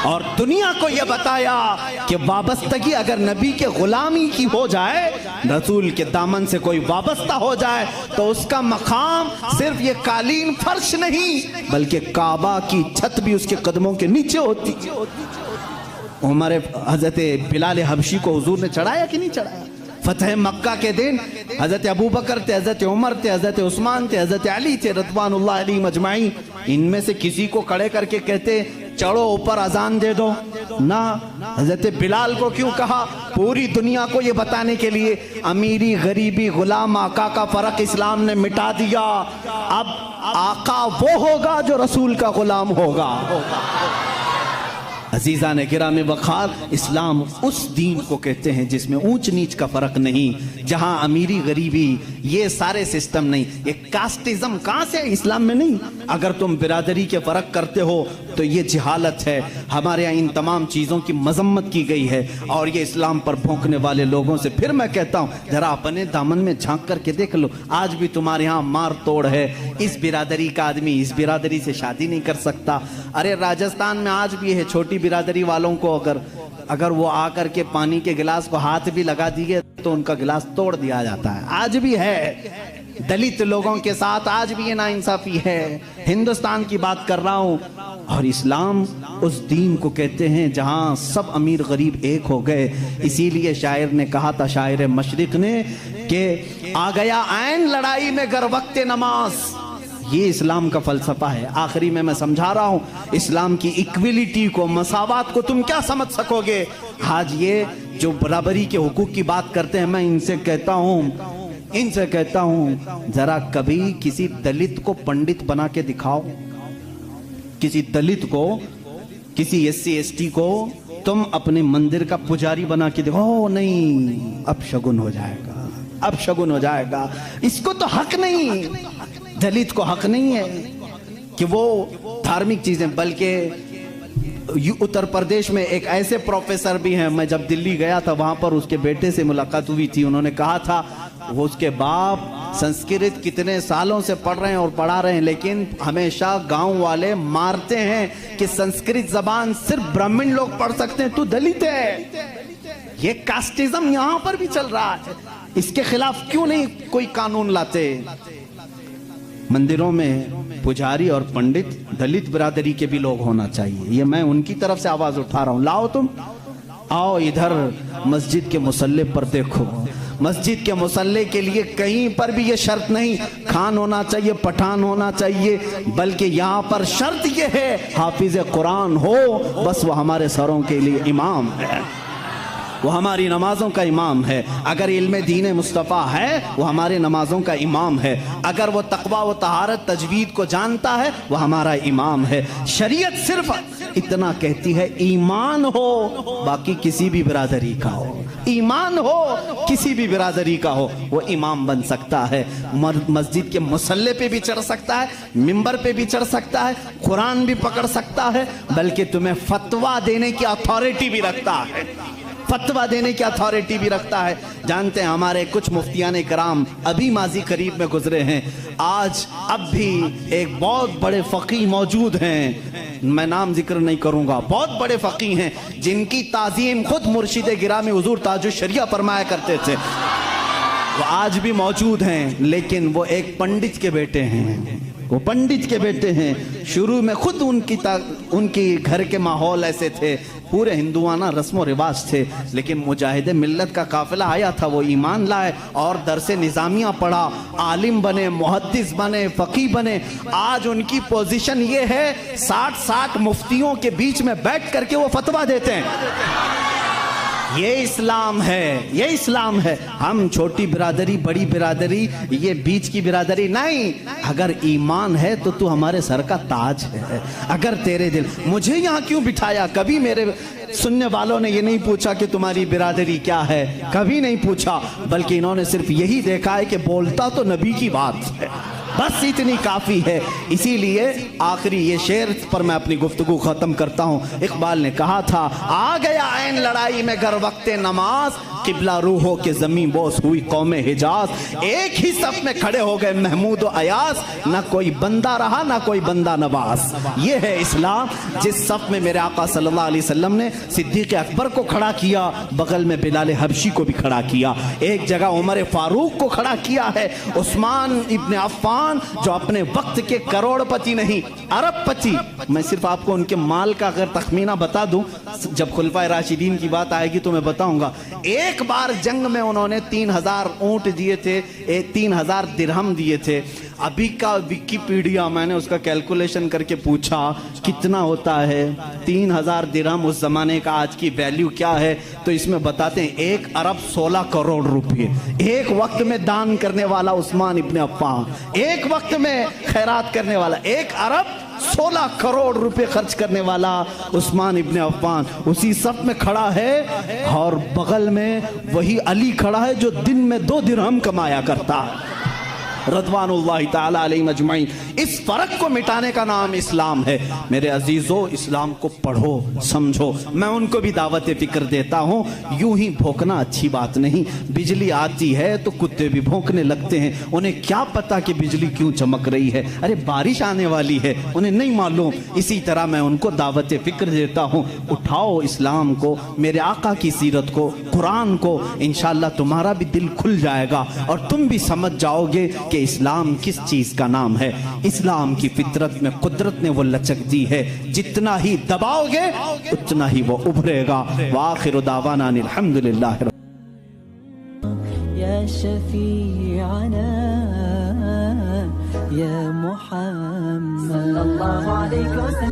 اور دنیا کو یہ بتایا کہ وابستگی اگر نبی کے غلامی کی ہو جائے، رسول کے دامن سے کوئی وابستہ ہو جائے تو اس کا مقام صرف یہ قالین فرش نہیں بلکہ کعبہ کی چھت بھی اس کے قدموں کے نیچے ہوتی۔ عمر حضرت بلال حبشی کو حضور نے چڑھایا کہ نہیں چڑھایا؟ فتح مکہ کے دن حضرت ابوبکر تھے، حضرت عمر تھے، حضرت عثمان تھے، حضرت علی تھے رضوان اللہ علیہم اجمعین۔ ان میں سے کسی کو کھڑے کر کے کہتے چڑھو اوپر اذان دے دو؟ نہ۔ حضرت بلال کو کیوں کہا؟ پوری دنیا کو یہ بتانے کے لیے امیری غریبی غلام آقا کا فرق اسلام نے مٹا دیا۔ اب آقا وہ ہوگا جو رسول کا غلام ہوگا۔ عزیزان گرامی وقار، اسلام اس دین کو کہتے ہیں جس میں اونچ نیچ کا فرق نہیں، جہاں امیری غریبی یہ سارے سسٹم نہیں۔ یہ کاسٹزم کہاں سے اسلام میں نہیں۔ اگر تم برادری کے فرق کرتے ہو تو یہ جہالت ہے۔ ہمارے یہاں ان تمام چیزوں کی مذمت کی گئی ہے اور یہ اسلام پر بھونکنے والے لوگوں سے پھر میں کہتا ہوں ذرا اپنے دامن میں جھانک کر کے دیکھ لو، آج بھی تمہارے ہاں مار توڑ ہے۔ اس برادری کا آدمی اس برادری سے شادی نہیں کر سکتا۔ ارے راجستھان میں آج بھی ہے، چھوٹی برادری والوں کو اگر وہ آ کر کے پانی کے گلاس کو ہاتھ بھی لگا دیے تو ان کا گلاس توڑ دیا جاتا ہے، آج بھی ہے۔ دلت لوگوں کے ساتھ آج بھی یہ ناانصافی ہے۔ ہندوستان کی بات کر رہا ہوں۔ اور اسلام اس دین کو کہتے ہیں جہاں سب امیر غریب ایک ہو گئے۔ اسی لیے شاعر نے کہا تھا، شاعر مشرق نے، کہ آ گیا عین لڑائی میں گر وقت نماز۔ یہ اسلام کا فلسفہ ہے۔ آخری میں سمجھا رہا ہوں، اسلام کی ایکویلٹی کو، مساوات کو تم کیا سمجھ سکو گے؟ آج یہ جو برابری کے حقوق کی بات کرتے ہیں، میں ان سے کہتا ہوں ذرا کبھی کسی دلت کو پنڈت بنا کے دکھاؤ، کسی دلت کو، کسی SC ST کو تم اپنے مندر کا پجاری بنا کے دکھاؤ۔ نہیں، اب شگن ہو جائے گا، اب شگن ہو جائے گا۔ اس کو تو حق نہیں، دلت کو حق نہیں ہے کہ وہ دھارمک چیزیں، بلکہ اتر پردیش میں ایک ایسے پروفیسر بھی ہیں، میں جب دلی گیا تھا وہاں پر اس کے بیٹے سے ملاقات ہوئی تھی، انہوں نے کہا تھا وہ اس کے باپ سنسکرت کتنے سالوں سے پڑھ رہے ہیں اور پڑھا رہے ہیں، لیکن ہمیشہ گاؤں والے مارتے ہیں کہ سنسکرت زبان صرف برہمن لوگ پڑھ سکتے ہیں، تو دلت ہے۔ یہ کاسٹزم یہاں پر بھی چل رہا ہے، اس کے خلاف کیوں نہیں کوئی قانون لاتے؟ مندروں میں پجاری اور پنڈت دلت برادری کے بھی لوگ ہونا چاہیے۔ یہ میں ان کی طرف سے آواز اٹھا رہا ہوں۔ لاؤ، تم آؤ ادھر مسجد کے مصلی پر دیکھو۔ مسجد کے مصلی کے لیے کہیں پر بھی یہ شرط نہیں خان ہونا چاہیے، پٹھان ہونا چاہیے، بلکہ یہاں پر شرط یہ ہے حافظ قرآن ہو، بس وہ ہمارے سروں کے لیے امام ہے، وہ ہماری نمازوں کا امام ہے۔ اگر علم دین مصطفیٰ ہے وہ ہمارے نمازوں کا امام ہے۔ اگر وہ تقوی و طہارت تجوید کو جانتا ہے وہ ہمارا امام ہے۔ شریعت صرف اتنا کہتی ہے ایمان ہو، باقی کسی بھی برادری کا ہو، ایمان ہو کسی بھی برادری کا ہو، وہ امام بن سکتا ہے۔ مسجد کے مصلی پہ بھی چڑھ سکتا ہے، ممبر پہ بھی چڑھ سکتا ہے، قرآن بھی پکڑ سکتا ہے، بلکہ تمہیں فتویٰ دینے کی اتھارٹی بھی رکھتا ہے، فتویٰ دینے کی اتھارٹی بھی رکھتا ہے۔ جانتے ہیں ہمارے کچھ مفتیان کرام ابھی ماضی قریب میں گزرے ہیں، آج اب بھی ایک بہت بڑے فقیہ موجود ہیں، میں نام ذکر نہیں کروں گا، بہت بڑے فقیہ ہیں جن کی تعظیم خود مرشد گرامی حضور تاج الشریعہ فرمایا کرتے تھے، وہ آج بھی موجود ہیں، لیکن وہ ایک پنڈت کے بیٹے ہیں، وہ پنڈت کے بیٹے ہیں۔ شروع میں خود ان کی گھر کے ماحول ایسے تھے، پورے ہندوانہ رسم و رواج تھے، لیکن مجاہد ملت کا قافلہ آیا تھا، وہ ایمان لائے اور درس نظامیہ پڑھا، عالم بنے، محدث بنے، فقیہ بنے۔ آج ان کی پوزیشن یہ ہے 60 مفتیوں کے بیچ میں بیٹھ کر کے وہ فتویٰ دیتے ہیں۔ یہ اسلام ہے، یہ اسلام ہے۔ ہم چھوٹی برادری، بڑی برادری، یہ بیچ کی برادری نہیں۔ اگر ایمان ہے تو تو ہمارے سر کا تاج ہے۔ اگر تیرے دل، مجھے یہاں کیوں بٹھایا؟ کبھی میرے سننے والوں نے یہ نہیں پوچھا کہ تمہاری برادری کیا ہے، کبھی نہیں پوچھا، بلکہ انہوں نے صرف یہی دیکھا ہے کہ بولتا تو نبی کی بات ہے، بس اتنی کافی ہے۔ اسی لیے آخری یہ شعر پر میں اپنی گفتگو ختم کرتا ہوں۔ اقبال نے کہا تھا، آ گیا عین لڑائی میں گر وقت نماز، قبلہ روحوں کے زمین بوس ہوئی قوم حجاز، ایک ہی صف میں کھڑے ہو گئے محمود و ایاز، نہ کوئی بندہ رہا نہ کوئی بندہ نواز۔ یہ ہے اسلام، جس صف میں میرے آقا صلی اللہ علیہ وسلم نے صدیق اکبر کو کھڑا کیا، بغل میں بلال حبشی کو بھی کھڑا کیا، ایک جگہ عمر فاروق کو کھڑا کیا ہے، عثمان ابن عفان جو اپنے وقت کے کروڑ پتی نہیں، ارب پتی۔ میں صرف آپ کو ان کے مال کا اگر تخمینہ بتا دوں، جب خلفائے راشدین کی بات آئے گی تو میں بتاؤں گا۔ ایک بار جنگ میں انہوں نے 3000 اونٹ دیے تھے، 3000 درہم دیے تھے۔ ابھی کا ویکیپیڈیا میں نے اس کا کیلکولیشن کر کے پوچھا کتنا ہوتا ہے 3000 درہم، اس زمانے کا آج کی ویلیو کیا ہے، تو اس میں بتاتے ہیں 1 ارب 16 کروڑ روپے۔ ایک وقت میں دان کرنے والا عثمان ابن عفان، ایک وقت میں خیرات کرنے والا، 1 ارب 16 کروڑ روپے خرچ کرنے والا عثمان ابن عفان اسی صف میں کھڑا ہے، اور بغل میں وہی علی کھڑا ہے جو دن میں 2 درہم کمایا کرتا ہے، رضوان اللہ تعالی علیہ مجمعین۔ اس فرق کو مٹانے کا نام اسلام ہے۔ میرے عزیزو، اسلام کو پڑھو، سمجھو۔ میں ان کو بھی دعوت فکر دیتا ہوں، یوں ہی بھونکنا اچھی بات نہیں۔ بجلی آتی ہے تو کتے بھی بھونکنے لگتے ہیں، انہیں کیا پتا کہ بجلی کیوں چمک رہی ہے، ارے بارش آنے والی ہے، انہیں نہیں معلوم۔ اسی طرح میں ان کو دعوت فکر دیتا ہوں، اٹھاؤ اسلام کو، میرے آقا کی سیرت کو، قرآن کو، انشاءاللہ تمہارا بھی دل کھل جائے گا اور تم بھی سمجھ جاؤ گے کہ اسلام کس چیز کا نام ہے۔ اسلام کی فطرت میں قدرت نے وہ لچک دی ہے، جتنا ہی دباؤ گے اتنا ہی وہ ابھرے گا۔ وآخر دعوانا الحمدللہ یا شفیعنا یا محمد صلی اللہ علیہ وسلم۔